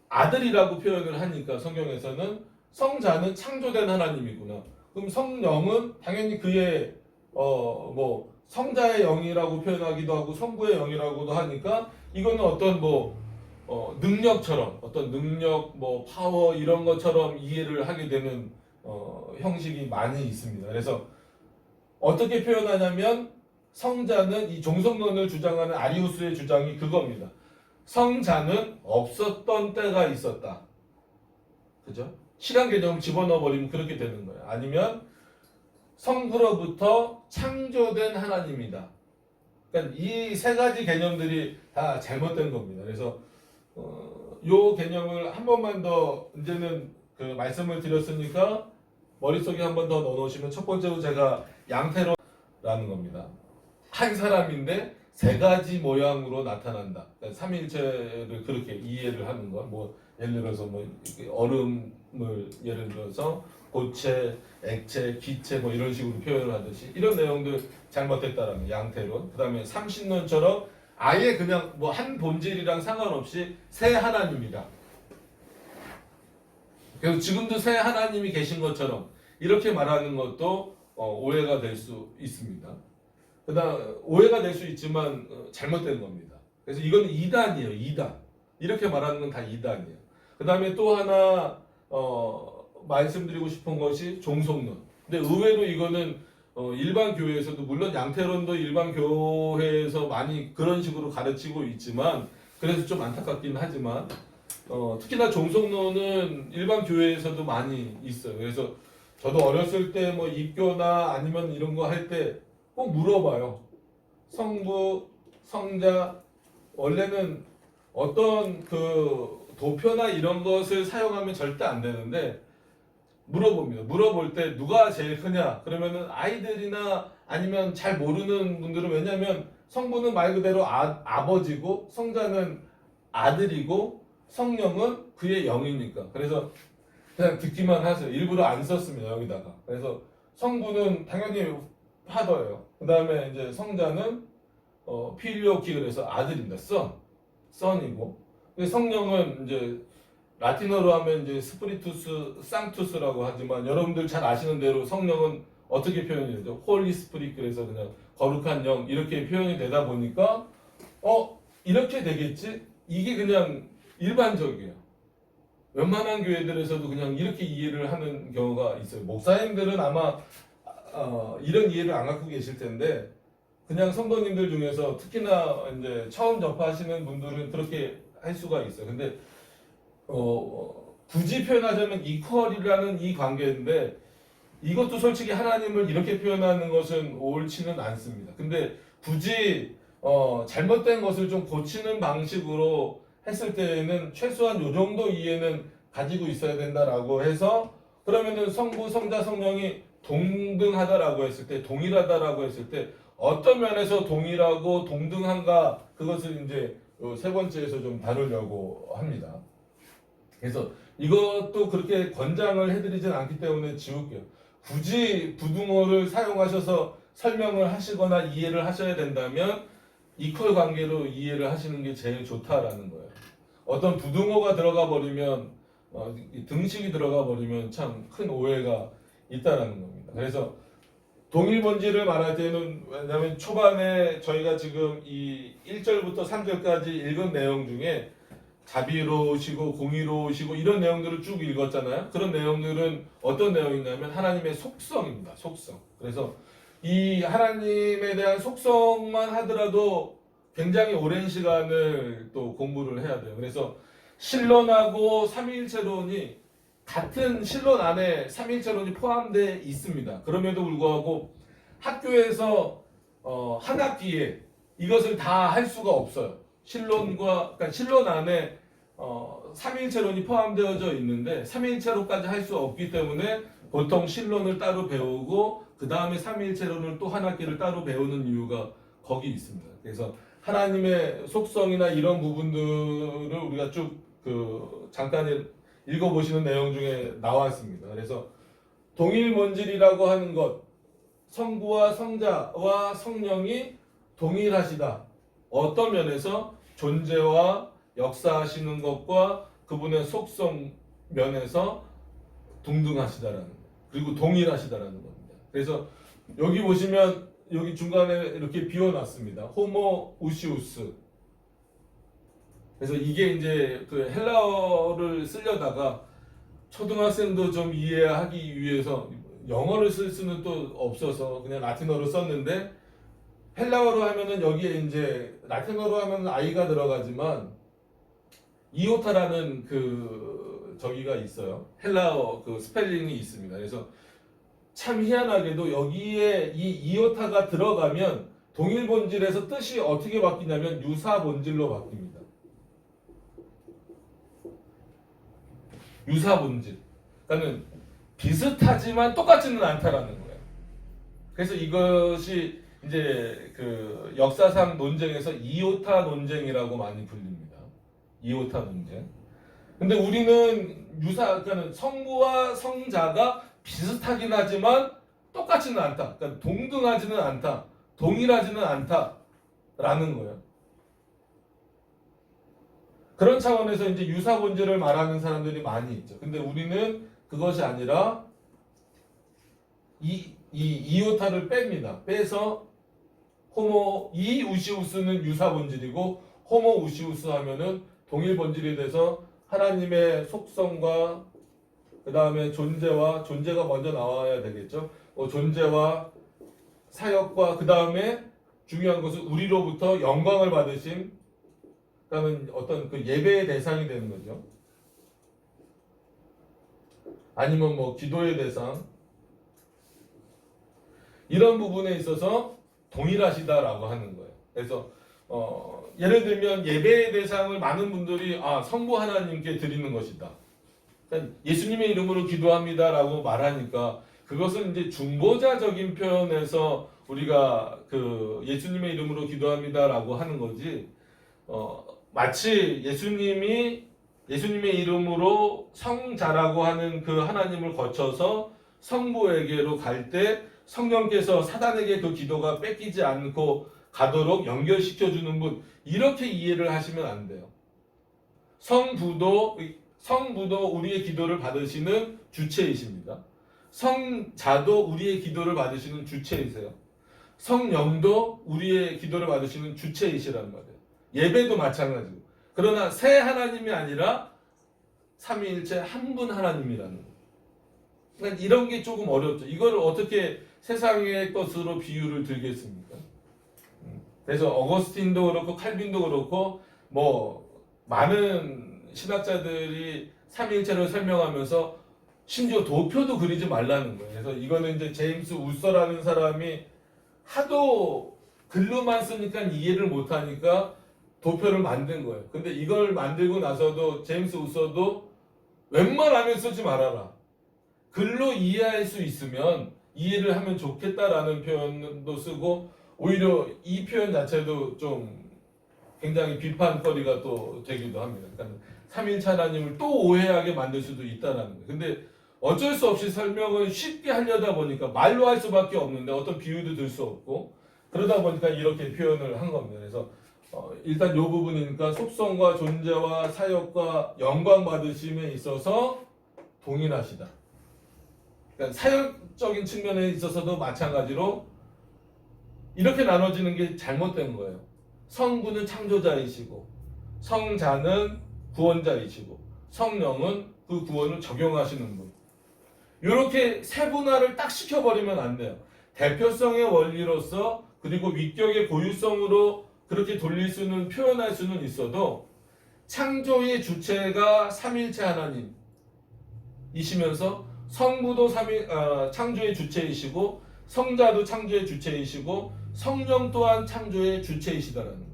아들이라고 표현을 하니까 성경에서는 성자는 창조된 하나님이구나. 그럼 성령은 당연히 그의 뭐 성자의 영이라고 표현하기도 하고 성부의 영이라고도 하니까 이거는 어떤 능력처럼 어떤 능력 뭐 파워 이런 것처럼 이해를 하게 되는 형식이 많이 있습니다. 그래서 어떻게 표현하냐면 성자는 이 종속론을 주장하는 아리우스의 주장이 그겁니다. 성자는 없었던 때가 있었다. 그죠? 시간 개념을 집어넣어 버리면 그렇게 되는 거예요. 아니면 성부로부터 창조된 하나님이다. 그러니까 이 세 가지 개념들이 다 잘못된 겁니다. 그래서 요 개념을 한 번만 더 이제는 그 말씀을 드렸으니까 머릿속에 한 번 더 넣어놓으시면 첫 번째로 제가 양태로라는 겁니다. 한 사람인데 세 가지 모양으로 나타난다. 그러니까 삼위일체를 그렇게 이해를 하는 거. 뭐 예를 들어서 뭐 얼음을 예를 들어서 고체, 액체, 기체 뭐 이런 식으로 표현을 하듯이 이런 내용들 잘못됐다라는 양태론. 그다음에 삼신론처럼 아예 그냥 뭐 한 본질이랑 상관없이 새 하나님이다. 그래서 지금도 새 하나님이 계신 것처럼 이렇게 말하는 것도 오해가 될 수 있습니다. 그다음 오해가 될 수 있지만 잘못된 겁니다. 그래서 이건 이단이에요. 이단. 이렇게 말하는 건 다 이단이에요. 그다음에 또 하나 말씀드리고 싶은 것이 종속론. 근데 의외로 이거는 일반 교회에서도 물론 양태론도 일반 교회에서 많이 그런 식으로 가르치고 있지만 그래서 좀 안타깝긴 하지만 특히나 종속론은 일반 교회에서도 많이 있어요. 그래서 저도 어렸을 때 뭐 입교나 아니면 이런 거 할 때 꼭 물어봐요. 성부, 성자 원래는 어떤 그 도표나 이런 것을 사용하면 절대 안 되는데 물어봅니다. 물어볼 때 누가 제일 크냐? 그러면은 아이들이나 아니면 잘 모르는 분들은 왜냐면 성부는 말 그대로 아버지고 성자는 아들이고 성령은 그의 영이니까. 그래서 그냥 듣기만 하세요. 일부러 안 썼습니다. 여기다가. 그래서 성부는 당연히 파더예요. 그 다음에 이제 성자는 필리오키 그래서 아들입니다. 선이고. 성령은 이제 라틴어로 하면 이제 스프리투스 상투스라고 하지만 여러분들 잘 아시는 대로 성령은 어떻게 표현이 되죠? 홀리 스프릿 그래서 그냥 거룩한 영 이렇게 표현이 되다 보니까 이렇게 되겠지? 이게 그냥 일반적이에요. 웬만한 교회들에서도 그냥 이렇게 이해를 하는 경우가 있어요. 목사님들은 아마 이런 이해를 안 갖고 계실 텐데 그냥 성도님들 중에서 특히나 이제 처음 접하시는 분들은 그렇게 할 수가 있어요. 근데 굳이 표현하자면 이퀄이라는 이 관계인데 이것도 솔직히 하나님을 이렇게 표현하는 것은 옳지는 않습니다. 근데 굳이 잘못된 것을 좀 고치는 방식으로 했을 때에는 최소한 요 정도 이해는 가지고 있어야 된다라고 해서 그러면은 성부, 성자, 성령이 동등하다라고 했을 때 동일하다라고 했을 때 어떤 면에서 동일하고 동등한가 그것을 이제 세 번째에서 좀 다루려고 합니다. 그래서 이것도 그렇게 권장을 해드리진 않기 때문에 지울게요. 굳이 부등호를 사용하셔서 설명을 하시거나 이해를 하셔야 된다면 이퀄 관계로 이해를 하시는 게 제일 좋다라는 거예요. 어떤 부등호가 들어가 버리면 등식이 들어가 버리면 참 큰 오해가 있다라는 겁니다. 그래서 동일 본질을 말할 때는 왜냐하면 초반에 저희가 지금 이 1절부터 3절까지 읽은 내용 중에 자비로우시고 공의로우시고 이런 내용들을 쭉 읽었잖아요. 그런 내용들은 어떤 내용이냐면 하나님의 속성입니다. 속성. 그래서 이 하나님에 대한 속성만 하더라도 굉장히 오랜 시간을 또 공부를 해야 돼요. 그래서 신론하고 삼위일체론이 같은 신론 안에 삼위일체론이 포함되어 있습니다. 그럼에도 불구하고 학교에서 한 학기에 이것을 다 할 수가 없어요. 그러니까 신론 안에 삼위일체론이 포함되어져 있는데 삼위일체론까지 할 수 없기 때문에 보통 신론을 따로 배우고 그 다음에 삼위일체론을 또 한 학기를 따로 배우는 이유가 거기 있습니다. 그래서 하나님의 속성이나 이런 부분들을 우리가 쭉 잠깐 읽어보시는 내용 중에 나왔습니다. 그래서 동일본질이라고 하는 것, 성부와 성자와 성령이 동일하시다. 어떤 면에서 존재와 역사하시는 것과 그분의 속성 면에서 동등하시다라는 것, 그리고 동일하시다라는 겁니다. 그래서 여기 보시면 여기 중간에 이렇게 비워놨습니다. 호모 우시우스. 그래서 이게 이제 그 헬라어를 쓰려다가 초등학생도 좀 이해하기 위해서 영어를 쓸 수는 또 없어서 그냥 라틴어로 썼는데 헬라어로 하면은 여기에 이제 라틴어로 하면 I가 들어가지만 이오타라는 그 저기가 있어요. 헬라어 그 스펠링이 있습니다. 그래서 참 희한하게도 여기에 이 이오타가 들어가면 동일 본질에서 뜻이 어떻게 바뀌냐면 유사 본질로 바뀝니다. 유사 본질. 그러니까는 비슷하지만 똑같지는 않다라는 거예요. 그래서 이것이 이제 그 역사상 논쟁에서 이오타 논쟁이라고 많이 불립니다. 이오타 논쟁. 근데 우리는 그러니까 성부와 성자가 비슷하긴 하지만 똑같지는 않다. 그러니까 동등하지는 않다. 동일하지는 않다라는 거예요. 그런 차원에서 이제 유사 본질을 말하는 사람들이 많이 있죠. 근데 우리는 그것이 아니라 이 이오타를 뺍니다. 빼서 이 우시우스는 유사 본질이고 호모 우시우스 하면은 동일 본질이 돼서 하나님의 속성과 그 다음에 존재가 먼저 나와야 되겠죠. 존재와 사역과 그 다음에 중요한 것은 우리로부터 영광을 받으심, 그다음에 어떤 그 예배의 대상이 되는 거죠. 아니면 뭐 기도의 대상, 이런 부분에 있어서 동일하시다라고 하는 거예요. 그래서 예를 들면 예배의 대상을 많은 분들이 성부 하나님께 드리는 것이다. 그러니까 예수님의 이름으로 기도합니다라고 말하니까 그것은 이제 중보자적인 표현에서 우리가 그 예수님의 이름으로 기도합니다라고 하는 거지. 마치 예수님의 이름으로 성자라고 하는 그 하나님을 거쳐서 성부에게로 갈 때 성령께서 사단에게 그 기도가 뺏기지 않고 가도록 연결시켜주는 분, 이렇게 이해를 하시면 안 돼요. 성부도 우리의 기도를 받으시는 주체이십니다. 성자도 우리의 기도를 받으시는 주체이세요. 성령도 우리의 기도를 받으시는 주체이시라는 말이에요. 예배도 마찬가지고. 그러나 세 하나님이 아니라 삼위일체 한 분 하나님이라는 거예요. 그러니까 이런 게 조금 어렵죠. 이걸 어떻게 세상의 것으로 비유를 들겠습니까? 그래서 어거스틴도 그렇고 칼빈도 그렇고 뭐 많은 신학자들이 삼위일체를 설명하면서 심지어 도표도 그리지 말라는 거예요. 그래서 이거는 이제 제임스 우서라는 사람이 하도 글로만 쓰니까 이해를 못하니까 도표를 만든 거예요. 근데 이걸 만들고 나서도 제임스 우서도 웬만하면 쓰지 말아라. 글로 이해할 수 있으면 이해를 하면 좋겠다라는 표현도 쓰고, 오히려 이 표현 자체도 좀 굉장히 비판거리가 또 되기도 합니다. 그러니까 삼일체 하나님을 또 오해하게 만들 수도 있다라는 거예요. 근데 어쩔 수 없이 설명을 쉽게 하려다 보니까 말로 할 수밖에 없는데 어떤 비유도 들 수 없고, 그러다 보니까 이렇게 표현을 한 겁니다. 그래서 일단 이 부분이니까 속성과 존재와 사역과 영광 받으심에 있어서 동일하시다. 그러니까 사역적인 측면에 있어서도 마찬가지로 이렇게 나눠지는 게 잘못된 거예요. 성부는 창조자이시고, 성자는 구원자이시고, 성령은 그 구원을 적용하시는 분. 이렇게 세분화를 딱 시켜버리면 안 돼요. 대표성의 원리로서, 그리고 위격의 고유성으로 그렇게 돌릴 수는 표현할 수는 있어도 창조의 주체가 삼일체 하나님이시면서 성부도 창조의 주체이시고 성자도 창조의 주체이시고 성령 또한 창조의 주체이시다라는 거예요.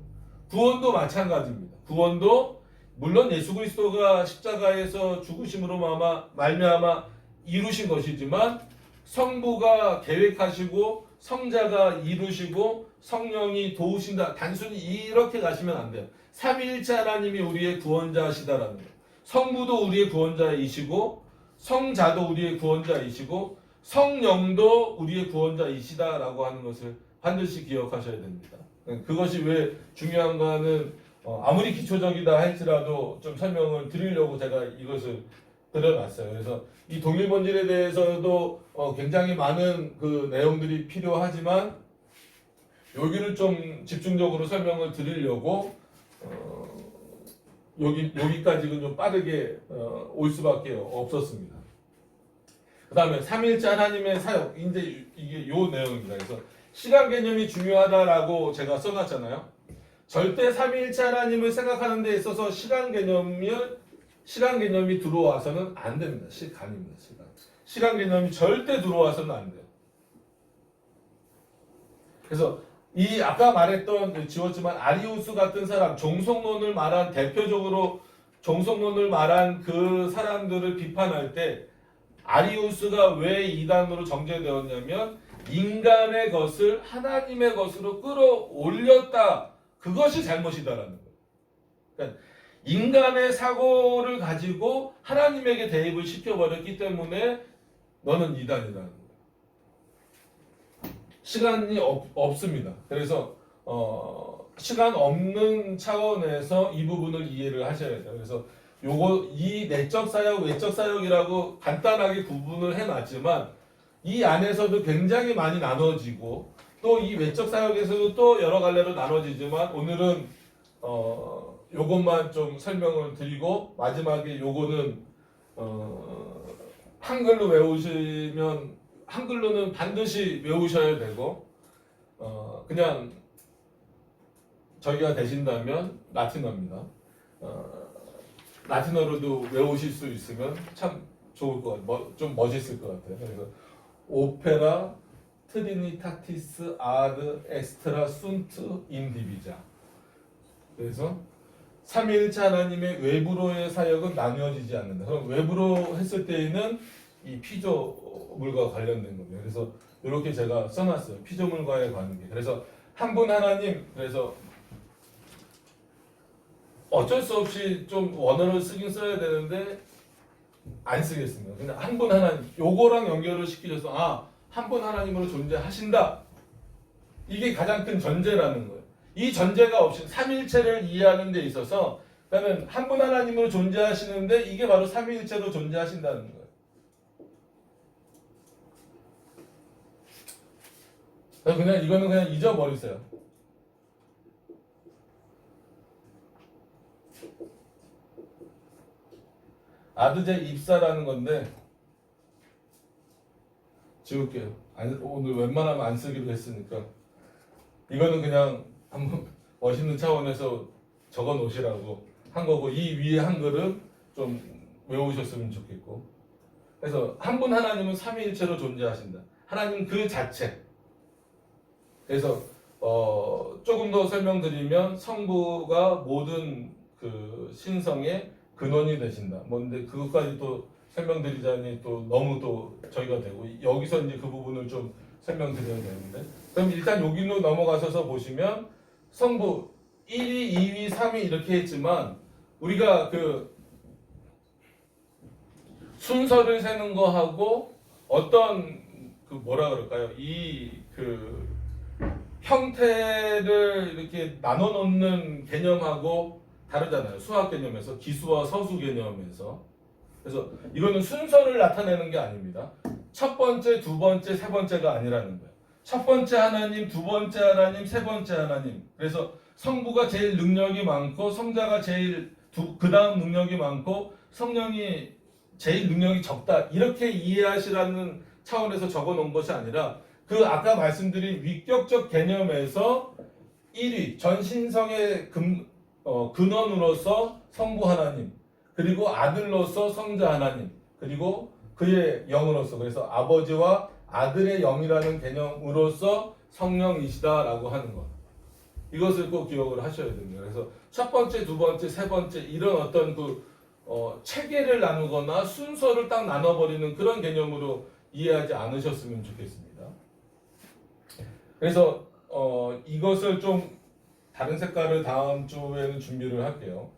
구원도 마찬가지입니다. 구원도 물론 예수 그리스도가 십자가에서 죽으심으로 말미암아 이루신 것이지만 성부가 계획하시고 성자가 이루시고 성령이 도우신다. 단순히 이렇게 가시면 안 돼요. 삼위일체 하나님이 우리의 구원자시다라는 거예요. 성부도 우리의 구원자이시고 성자도 우리의 구원자이시고 성령도 우리의 구원자이시다라고 하는 것을 반드시 기억하셔야 됩니다. 그것이 왜 중요한가는 아무리 기초적이다 할지라도 좀 설명을 드리려고 제가 이것을 드려놨어요. 그래서 이 동일본질에 대해서도 굉장히 많은 그 내용들이 필요하지만 여기를 좀 집중적으로 설명을 드리려고 여기까지는 좀 빠르게 올 수밖에 없었습니다. 그 다음에 삼위일체 하나님의 사역, 이제 이게 요 내용입니다. 그래서 시간 개념이 중요하다라고 제가 써놨잖아요. 절대 삼위일체 하나님을 생각하는 데 있어서 시간 개념이 들어와서는 안 됩니다. 시간입니다. 시간 개념이 절대 들어와서는 안 돼요. 그래서 이 아까 말했던 지웠지만 아리우스 같은 사람, 대표적으로 종속론을 말한 그 사람들을 비판할 때 아리우스가 왜 이단으로 정죄되었냐면 인간의 것을 하나님의 것으로 끌어올렸다. 그것이 잘못이다라는 거예요. 그러니까 인간의 사고를 가지고 하나님에게 대입을 시켜버렸기 때문에 너는 이단이라는 거예요. 시간이 없습니다. 그래서 시간 없는 차원에서 이 부분을 이해를 하셔야 돼요. 그래서 이 내적 사역, 외적 사역이라고 간단하게 구분을 해놨지만 이 안에서도 굉장히 많이 나눠지고 또 이 외적 사역에서도 또 여러 갈래로 나눠지지만 오늘은 요것만 좀 설명을 드리고 마지막에 요거는 한글로 외우시면 한글로는 반드시 외우셔야 되고 그냥 저희가 되신다면 라틴어입니다. 라틴어로도 외우실 수 있으면 참 좋을 것 같아요. 좀 멋있을 것 같아요. 그래서 오페라 트리니타티스 아드 엑스트라 순트 인디비자. 그래서 삼위일체 하나님의 외부로의 사역은 나뉘어지지 않는다. 그럼 외부로 했을 때에는 이 피조물과 관련된 겁니다. 그래서 이렇게 제가 써놨어요. 피조물과의 관계. 그래서 한 분 하나님. 그래서 어쩔 수 없이 좀 원어를 쓰긴 써야 되는데 안 쓰겠습니다. 그냥 한 분 하나님. 요거랑 연결을 시키셔서 한 분 하나님으로 존재하신다. 이게 가장 큰 전제라는 거예요. 이 전제가 없이 삼위일체를 이해하는 데 있어서 그러면 한 분 하나님으로 존재하시는데 이게 바로 삼위일체로 존재하신다는 거예요. 그래서 이거는 그냥 잊어버리세요. 아드제 입사라는 건데 지울게요. 오늘 웬만하면 안 쓰기로 했으니까 이거는 그냥 한번 멋있는 차원에서 적어 놓으시라고 한 거고 이 위에 한글은 좀 외우셨으면 좋겠고 그래서 한 분 하나님은 삼위일체로 존재하신다. 하나님 그 자체. 그래서 조금 더 설명드리면 성부가 모든 그 신성의 근원이 되신다. 근데 그것까지 또 설명드리자니 또 너무 또 저희가 되고 여기서 이제 그 부분을 좀 설명드려야 되는데 그럼 일단 여기로 넘어가셔서 보시면 성부 1위, 2위, 3위 이렇게 했지만 우리가 그 순서를 세는 거하고 어떤 그 뭐라 그럴까요? 이 그 형태를 이렇게 나눠 놓는 개념하고 다르잖아요. 수학 개념에서 기수와 서수 개념에서. 그래서 이거는 순서를 나타내는 게 아닙니다. 첫 번째, 두 번째, 세 번째가 아니라는 거예요. 첫 번째 하나님, 두 번째 하나님, 세 번째 하나님. 그래서 성부가 제일 능력이 많고 성자가 제일 그 다음 능력이 많고 성령이 제일 능력이 적다. 이렇게 이해하시라는 차원에서 적어 놓은 것이 아니라 그 아까 말씀드린 위격적 개념에서 1위 전신성의 근원으로서 성부 하나님, 그리고 아들로서 성자 하나님, 그리고 그의 영으로서, 그래서 아버지와 아들의 영이라는 개념으로서 성령이시다라고 하는 것. 이것을 꼭 기억을 하셔야 됩니다. 그래서 첫 번째, 두 번째, 세 번째 이런 어떤 체계를 나누거나 순서를 딱 나눠버리는 그런 개념으로 이해하지 않으셨으면 좋겠습니다. 그래서 이것을 좀 다른 색깔을 다음 주에는 준비를 할게요.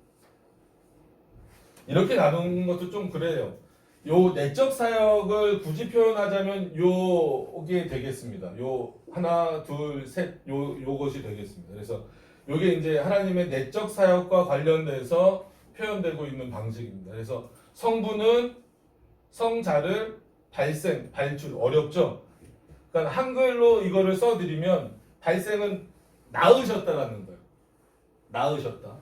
이렇게 나누는 것도 좀 그래요. 요 내적 사역을 굳이 표현하자면 요게 되겠습니다. 요 하나, 둘, 셋 요것이 되겠습니다. 그래서 요게 이제 하나님의 내적 사역과 관련돼서 표현되고 있는 방식입니다. 그래서 성부는 성자를 발출 어렵죠. 그러니까 한글로 이거를 써드리면 발생은 낳으셨다라는 거예요. 낳으셨다.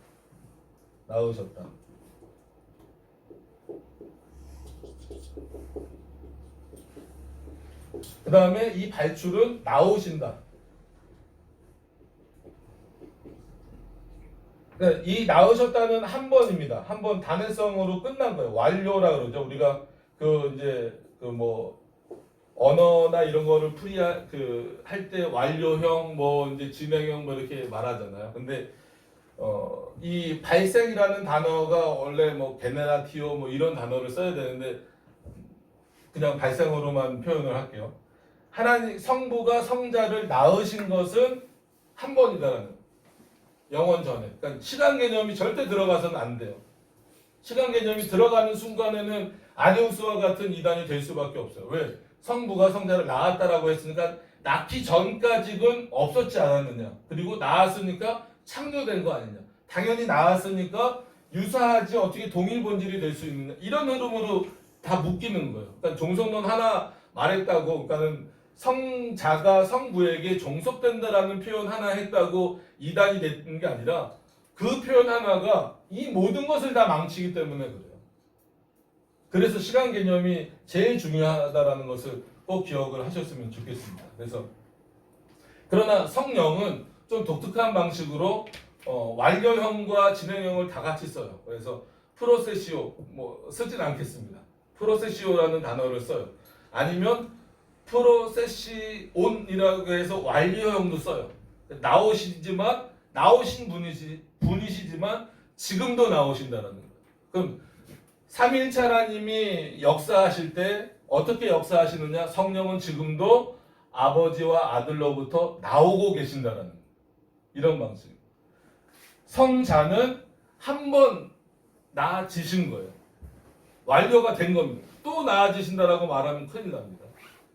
그 다음에 이 발출은 나오신다. 이 나오셨다는 한 번입니다. 한 번 단회성으로 끝난 거예요. 완료라 그러죠. 우리가 언어나 이런 거를 할 때 완료형, 이제 진행형 이렇게 말하잖아요. 근데 이 발생이라는 단어가 원래 게네라티오 이런 단어를 써야 되는데 그냥 발생으로만 표현을 할게요. 하나님 성부가 성자를 낳으신 것은 한 번이다라는 영원 전에. 그러니까 시간 개념이 절대 들어가서는 안 돼요. 시간 개념이 들어가는 순간에는 아니우스와 같은 이단이 될 수밖에 없어요. 왜? 성부가 성자를 낳았다라고 했으니까 낳기 전까지는 없었지 않았느냐. 그리고 낳았으니까 창조된 거 아니냐. 당연히 낳았으니까 유사하지 어떻게 동일 본질이 될 수 있느냐. 이런 흐름으로 다 묶이는 거예요. 그러니까 종속론 하나 말했다고, 그러니까는 성자가 성부에게 종속된다라는 표현 하나 했다고 이단이 되는 게 아니라 그 표현 하나가 이 모든 것을 다 망치기 때문에 그래요. 그래서 시간 개념이 제일 중요하다라는 것을 꼭 기억을 하셨으면 좋겠습니다. 그래서 그러나 성령은 좀 독특한 방식으로 완료형과 진행형을 다 같이 써요. 그래서 프로세시오 쓰진 않겠습니다. 프로세시오라는 단어를 써요. 아니면 프로세시온이라고 해서 완료형도 써요. 나오신 분이시지만 지금도 나오신다는 거예요. 그럼 삼위일체 하나님이 역사하실 때 어떻게 역사하시느냐? 성령은 지금도 아버지와 아들로부터 나오고 계신다는 거예요. 이런 방식. 성자는 한 번 나아지신 거예요. 완료가 된 겁니다. 또 나아지신다라고 말하면 큰일 납니다.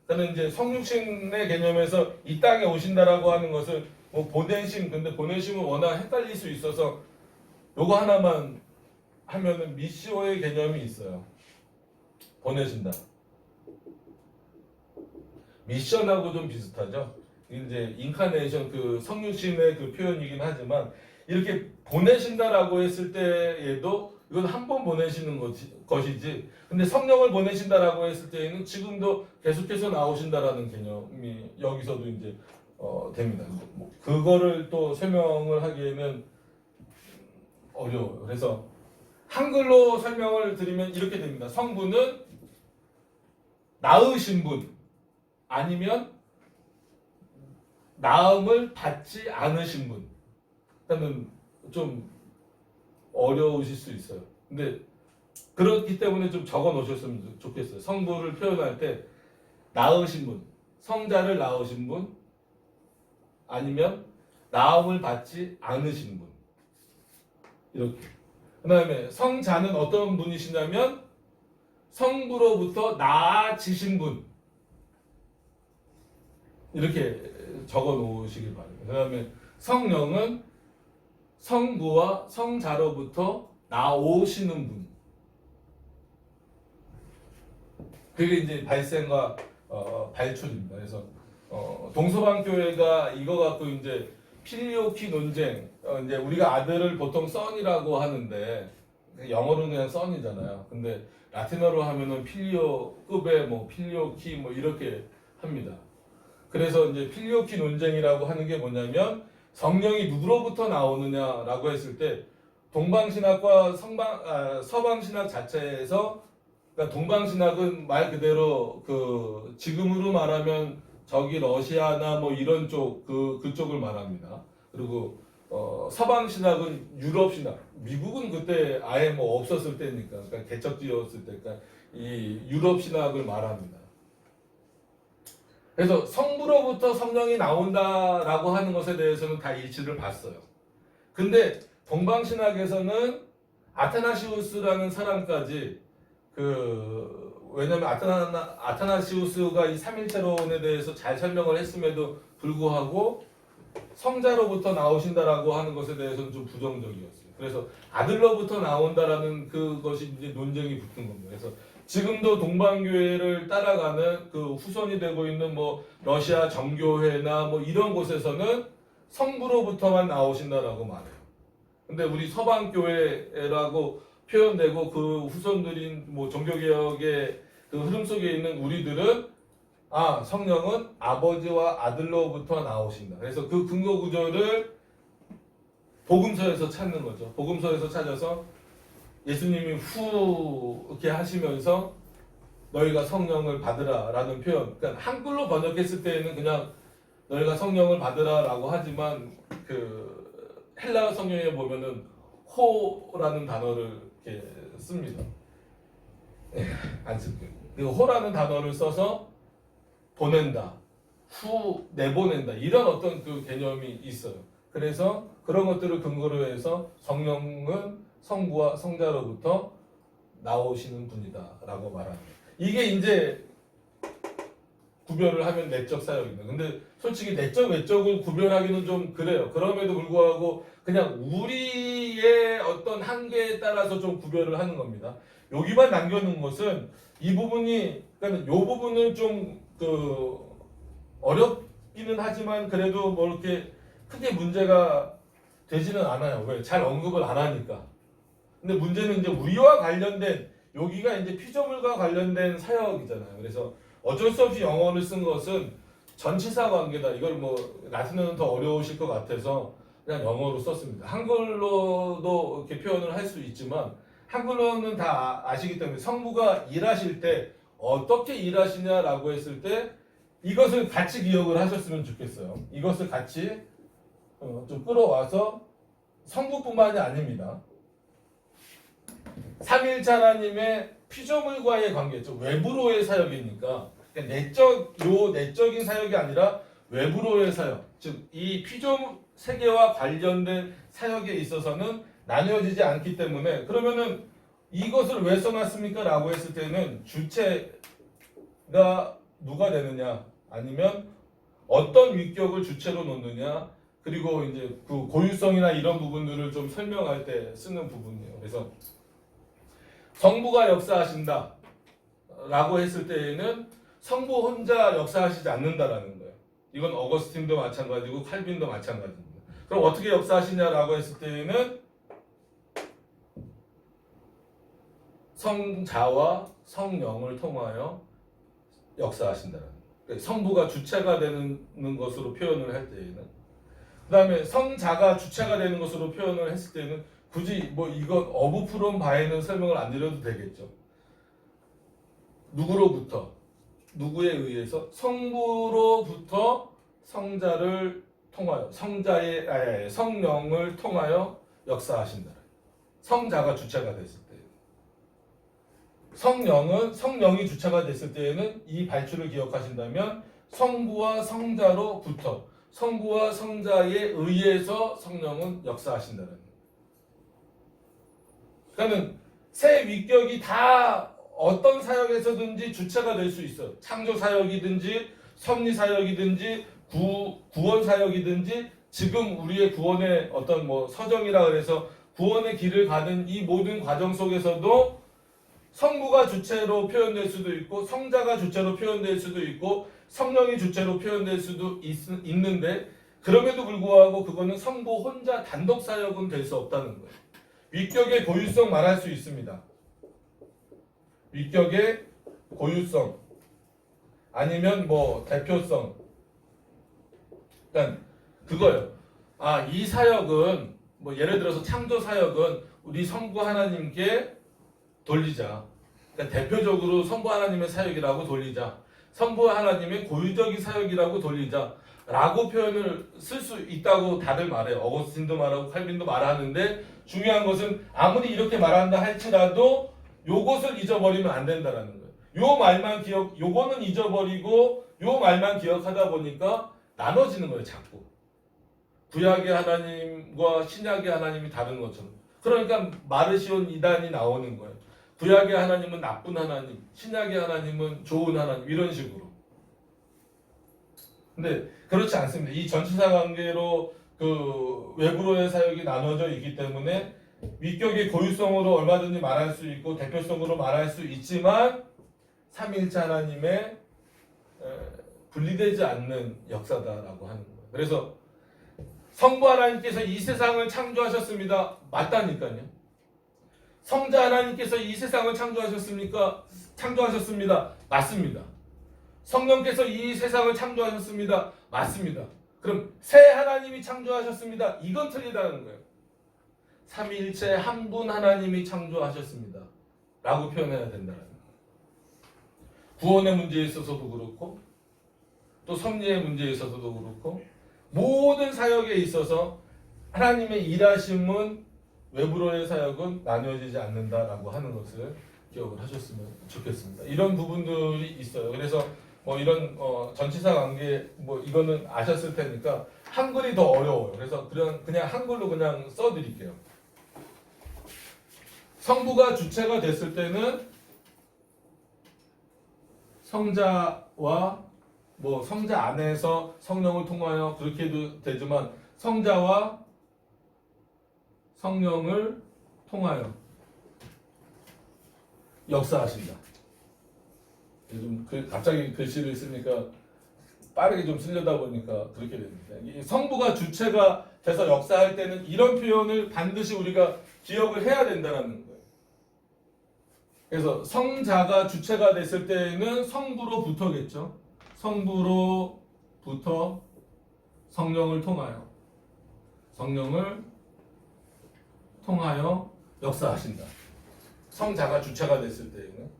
저는 이제 성육신의 개념에서 이 땅에 오신다라고 하는 것을 보내심, 근데 보내심은 워낙 헷갈릴 수 있어서 요거 하나만 하면은 미시오의 개념이 있어요. 보내신다. 미션하고 좀 비슷하죠. 이제 인카네이션 성육신의 표현이긴 하지만 이렇게 보내신다라고 했을 때에도 이건 한 번 보내시는 것이지. 근데 성령을 보내신다라고 했을 때에는 지금도 계속해서 나오신다라는 개념이 여기서도 이제 됩니다. 그거를 또 설명을 하기에는 어려워요. 그래서 한글로 설명을 드리면 이렇게 됩니다. 성부는 낳으신 분 아니면 낳음을 받지 않으신 분. 일단은 좀 어려우실 수 있어요. 근데 그렇기 때문에 좀 적어 놓으셨으면 좋겠어요. 성부를 표현할 때 낳으신 분, 성자를 낳으신 분 아니면 낳음을 받지 않으신 분. 이렇게. 그 다음에 성자는 어떤 분이시냐면 성부로부터 나아지신 분. 이렇게 적어 놓으시길 바랍니다. 그 다음에 성령은 성부와 성자로부터 나오시는 분. 그게 이제 발생과 발출입니다. 그래서 동서방교회가 이거 갖고 이제 필리오키 논쟁, 이제 우리가 아들을 보통 썬이라고 하는데 영어로는 그냥 썬이잖아요. 근데 라틴어로 하면은 필리오급의 필리오키 이렇게 합니다. 그래서 이제 필리오키 논쟁이라고 하는 게 뭐냐면 성령이 누구로부터 나오느냐라고 했을 때 동방신학과 서방신학 자체에서, 그러니까 동방신학은 말 그대로 그 지금으로 말하면 저기 러시아나 뭐 이런 쪽 그쪽을 말합니다. 그리고 서방신학은 유럽신학, 미국은 그때 아예 뭐 없었을 때니까, 그러니까 개척지였을 때니까 이 유럽신학을 말합니다. 그래서 성부로부터 성령이 나온다라고 하는 것에 대해서는 다 일치를 봤어요. 근데 동방신학에서는 아타나시우스라는 사람까지 왜냐면 아타나시우스가 이 삼일체론에 대해서 잘 설명을 했음에도 불구하고 성자로부터 나오신다라고 하는 것에 대해서는 좀 부정적이었어요. 그래서 아들로부터 나온다라는 그것이 이제 논쟁이 붙은 겁니다. 그래서 지금도 동방교회를 따라가는 그 후손이 되고 있는 뭐 러시아 정교회나 뭐 이런 곳에서는 성부로부터만 나오신다라고 말해요. 근데 우리 서방교회라고 표현되고 그 후손들인 뭐 종교개혁의 그 흐름 속에 있는 우리들은 성령은 아버지와 아들로부터 나오신다. 그래서 그 근거 구절을 복음서에서 찾는 거죠. 복음서에서 찾아서 예수님이 이렇게 하시면서 너희가 성령을 받으라라는 표현. 그러니까 한글로 번역했을 때에는 그냥 너희가 성령을 받으라라고 하지만 그 헬라어 성경에 보면은 호라는 단어를 이렇게 씁니다. 안 쓸게요. 그 호라는 단어를 써서 보낸다, 내보낸다 이런 어떤 그 개념이 있어요. 그래서 그런 것들을 근거로 해서 성령은 성부와 성자로부터 나오시는 분이다라고 말합니다. 이게 이제 구별을 하면 내적 사역입니다. 근데 솔직히 내적 외적을 구별하기는 좀 그래요. 그럼에도 불구하고 그냥 우리의 어떤 한계에 따라서 좀 구별을 하는 겁니다. 여기만 남겨놓은 것은 이 부분이, 그러니까 이 부분은 좀 어렵기는 하지만 그래도 뭐 이렇게 크게 문제가 되지는 않아요. 왜? 잘 언급을 안 하니까. 근데 문제는 이제 우리와 관련된, 여기가 이제 피조물과 관련된 사역이잖아요. 그래서 어쩔 수 없이 영어를 쓴 것은 전치사 관계다. 이걸 뭐 라틴어는 더 어려우실 것 같아서 그냥 영어로 썼습니다. 한글로도 이렇게 표현을 할 수 있지만 한글로는 다 아시기 때문에 성부가 일하실 때 어떻게 일하시냐라고 했을 때 이것을 같이 기억을 하셨으면 좋겠어요. 이것을 같이 좀 끌어와서 성부뿐만이 아닙니다. 삼일체 하나님의 피조물과의 관계죠. 외부로의 사역이니까 내적인 사역이 아니라 외부로의 사역, 즉 이 피조물 세계와 관련된 사역에 있어서는 나뉘어지지 않기 때문에, 그러면은 이것을 왜 써놨습니까? 라고 했을 때는 주체가 누가 되느냐, 아니면 어떤 위격을 주체로 놓느냐, 그리고 이제 그 고유성이나 이런 부분들을 좀 설명할 때 쓰는 부분이에요. 그래서 성부가 역사하신다 라고 했을 때에는 성부 혼자 역사하시지 않는다라는 거예요. 이건 어거스틴도 마찬가지고 칼빈도 마찬가지입니다. 그럼 어떻게 역사하시냐라고 했을 때에는 성자와 성령을 통하여 역사하신다는 거예요. 그러니까 성부가 주체가 되는 것으로 표현을 할 때에는, 그 다음에 성자가 주체가 되는 것으로 표현을 했을 때는 굳이 뭐 이것 어부 프롬 바에는 설명을 안 드려도 되겠죠. 누구로부터, 누구에 의해서, 성부로부터 성자를 통하여, 성령을 통하여 역사하신다. 성자가 주체가 됐을 때, 성령이 주체가 됐을 때에는 이 발주를 기억하신다면 성부와 성자로부터, 성부와 성자에 의해서 성령은 역사하신다는 거예요. 그러니까 새 위격이 다 어떤 사역에서든지 주체가 될 수 있어요. 창조 사역이든지 섭리 사역이든지 구원 사역이든지, 지금 우리의 구원의 어떤 뭐 서정이라 그래서 구원의 길을 가는 이 모든 과정 속에서도 성부가 주체로 표현될 수도 있고 성자가 주체로 표현될 수도 있고 성령이 주체로 표현될 수도 있는데, 그럼에도 불구하고 그거는 성부 혼자 단독 사역은 될 수 없다는 거예요. 위격의 고유성 말할 수 있습니다. 위격의 고유성 아니면 뭐 대표성, 그러니까 그거예요. 이 사역은 뭐 예를 들어서 창조 사역은 우리 성부 하나님께 돌리자. 그러니까 대표적으로 성부 하나님의 사역이라고 돌리자. 성부 하나님의 고유적인 사역이라고 돌리자. 라고 표현을 쓸 수 있다고 다들 말해요. 어거스틴도 말하고 칼빈도 말하는데 중요한 것은 아무리 이렇게 말한다 할지라도 요것을 잊어버리면 안 된다라는 거예요. 요 말만 요거는 잊어버리고 요 말만 기억하다 보니까 나눠지는 거예요, 자꾸. 구약의 하나님과 신약의 하나님이 다른 것처럼. 그러니까 마르시온 이단이 나오는 거예요. 구약의 하나님은 나쁜 하나님, 신약의 하나님은 좋은 하나님, 이런 식으로. 근데 그렇지 않습니다. 이 전치사 관계로 그 외부로의 사역이 나눠져 있기 때문에 위격의 고유성으로 얼마든지 말할 수 있고 대표성으로 말할 수 있지만 삼위일체 하나님의 분리되지 않는 역사다라고 하는 거예요. 그래서 성부 하나님께서 이 세상을 창조하셨습니다. 맞다니까요. 성자 하나님께서 이 세상을 창조하셨습니까? 창조하셨습니다. 맞습니다. 성령께서 이 세상을 창조하셨습니다. 맞습니다. 그럼 새 하나님이 창조하셨습니다. 이건 틀리다는 거예요. 삼위일체 한 분 하나님이 창조하셨습니다. 라고 표현해야 된다는 거예요. 구원의 문제에 있어서도 그렇고 또 섭리의 문제에 있어서도 그렇고 모든 사역에 있어서 하나님의 일하심은 외부로의 사역은 나뉘어지지 않는다라고 하는 것을 기억을 하셨으면 좋겠습니다. 이런 부분들이 있어요. 그래서 뭐 이런 전치사 관계 뭐 이거는 아셨을 테니까 한글이 더 어려워요. 그래서 그냥 한글로 그냥 써드릴게요. 성부가 주체가 됐을 때는 성자와 뭐 성자 안에서 성령을 통하여 그렇게도 되지만 성자와 성령을 통하여 역사하신다. 좀 갑자기 글씨를 쓰니까 빠르게 좀 쓰려다 보니까 그렇게 됩니다. 이 성부가 주체가 돼서 역사할 때는 이런 표현을 반드시 우리가 기억을 해야 된다는 거예요. 그래서 성자가 주체가 됐을 때에는 성부로부터겠죠. 성부로부터 성령을 통하여 역사하신다. 성자가 주체가 됐을 때에는.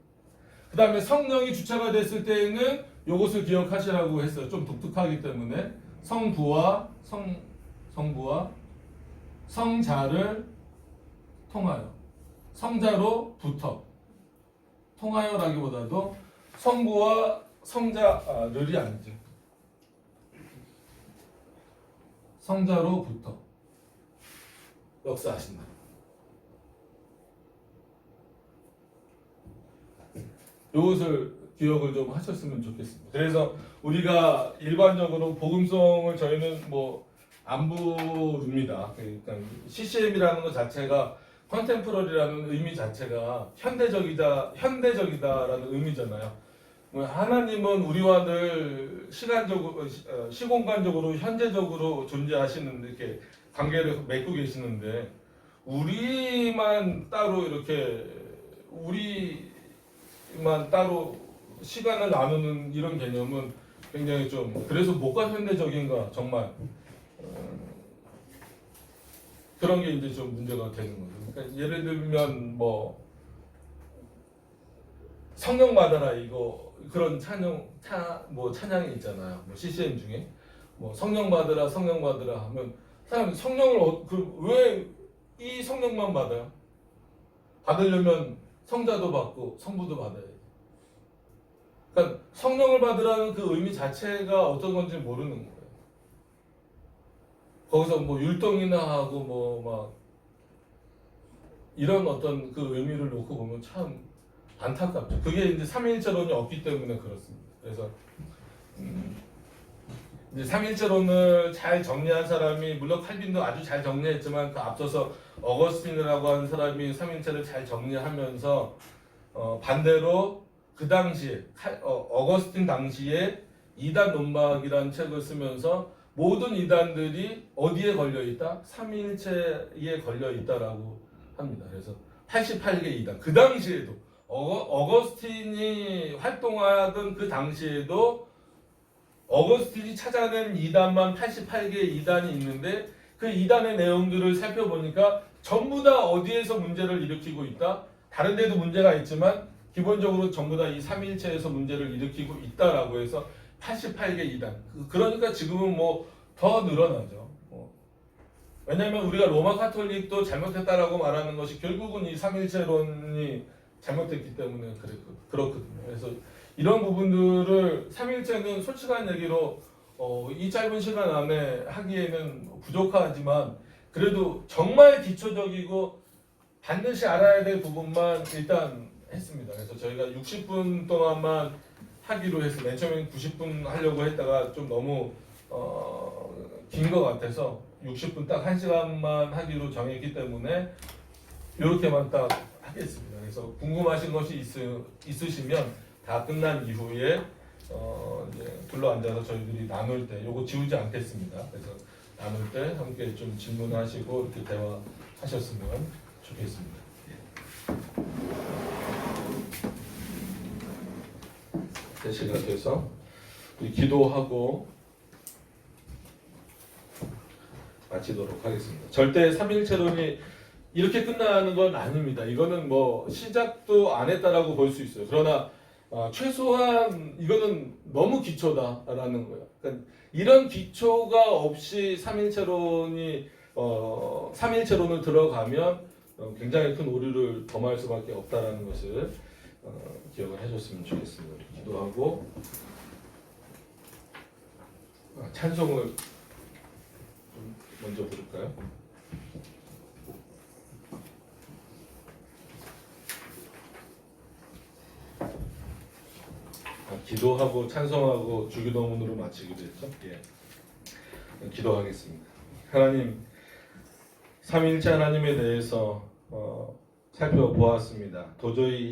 그 다음에 성령이 주체가 됐을 때에는 이것을 기억하시라고 했어요. 좀 독특하기 때문에 성부와 성자를 통하여 성자로부터 통하여라기보다도 성부와 성자를이 아니죠. 성자로부터 역사하신다. 이것을 기억을 좀 하셨으면 좋겠습니다. 그래서 우리가 일반적으로 복음성을 저희는 뭐 안 부릅니다. 그러니까 CCM이라는 것 자체가 컨템포러리라는 의미 자체가 현대적이다라는 의미잖아요. 하나님은 우리와 늘 시공간적으로 현재적으로 존재하시는 이렇게 관계를 맺고 계시는데 우리만 따로 시간을 나누는 이런 개념은 굉장히 좀 그래서 뭐가 현대적인가 정말 그런 게 이제 좀 문제가 되는 거죠. 그러니까 예를 들면 뭐 성령 받아라 이거 그런 찬양이 있잖아요. 뭐 CCM 중에 뭐 성령 받으라 하면 사람 성령을 왜 이 성령만 받아요? 받으려면 성자도 받고 성부도 받아야 돼. 그러니까 성령을 받으라는 그 의미 자체가 어떤 건지 모르는 거예요. 거기서 뭐 율동이나 하고 뭐 막 이런 어떤 그 의미를 놓고 보면 참 안타깝죠. 그게 이제 삼위일체론이 없기 때문에 그렇습니다. 그래서 이제 삼위일체론을 잘 정리한 사람이 물론 칼빈도 아주 잘 정리했지만 그 앞서서 어거스틴이라고 하는 사람이 삼위일체를 잘 정리하면서 반대로 그 당시에 어거스틴 당시에 이단 논박이라는 책을 쓰면서 모든 이단들이 어디에 걸려 있다? 삼위일체에 걸려 있다라고 합니다. 그래서 88개 이단 그 당시에도 어거스틴이 활동하던 그 당시에도 어거스틴이 찾아낸 이단만 88개의 이단이 있는데 그 2단의 내용들을 살펴보니까 전부 다 어디에서 문제를 일으키고 있다. 다른 데도 문제가 있지만 기본적으로 전부 다 이 삼일체에서 문제를 일으키고 있다라고 해서 88개 2단. 그러니까 지금은 뭐 더 늘어나죠. 왜냐하면 우리가 로마 카톨릭도 잘못했다라고 말하는 것이 결국은 이 삼일체론이 잘못됐기 때문에 그렇거든요. 그래서 이런 부분들을 삼일체는 솔직한 얘기로 이 짧은 시간 안에 하기에는 부족하지만 그래도 정말 기초적이고 반드시 알아야 될 부분만 일단 했습니다. 그래서 저희가 60분 동안만 하기로 해서 맨 처음엔 90분 하려고 했다가 좀 너무 긴 것 같아서 60분 딱 1시간만 하기로 정했기 때문에 이렇게만 딱 하겠습니다. 그래서 궁금하신 것이 있으시면 다 끝난 이후에 이제 둘러앉아서 저희들이 나눌 때 요거 지우지 않겠습니다. 그래서 나눌 때 함께 좀 질문하시고 이렇게 대화하셨으면 좋겠습니다. 제가 돼서 우리 기도하고 마치도록 하겠습니다. 절대 삼일체론이 이렇게 끝나는 건 아닙니다. 이거는 뭐 시작도 안 했다라고 볼 수 있어요. 그러나 최소한 이거는 너무 기초다라는 거예요. 그러니까 이런 기초가 없이 삼일체론을 들어가면 굉장히 큰 오류를 범할 수밖에 없다라는 것을 기억을 해줬으면 좋겠습니다. 기도하고 찬송을 좀 먼저 부를까요? 기도하고 찬송하고 주기도문으로 마치기로 했죠? 예. 기도하겠습니다. 하나님, 삼위일체 하나님에 대해서 살펴보았습니다. 도저히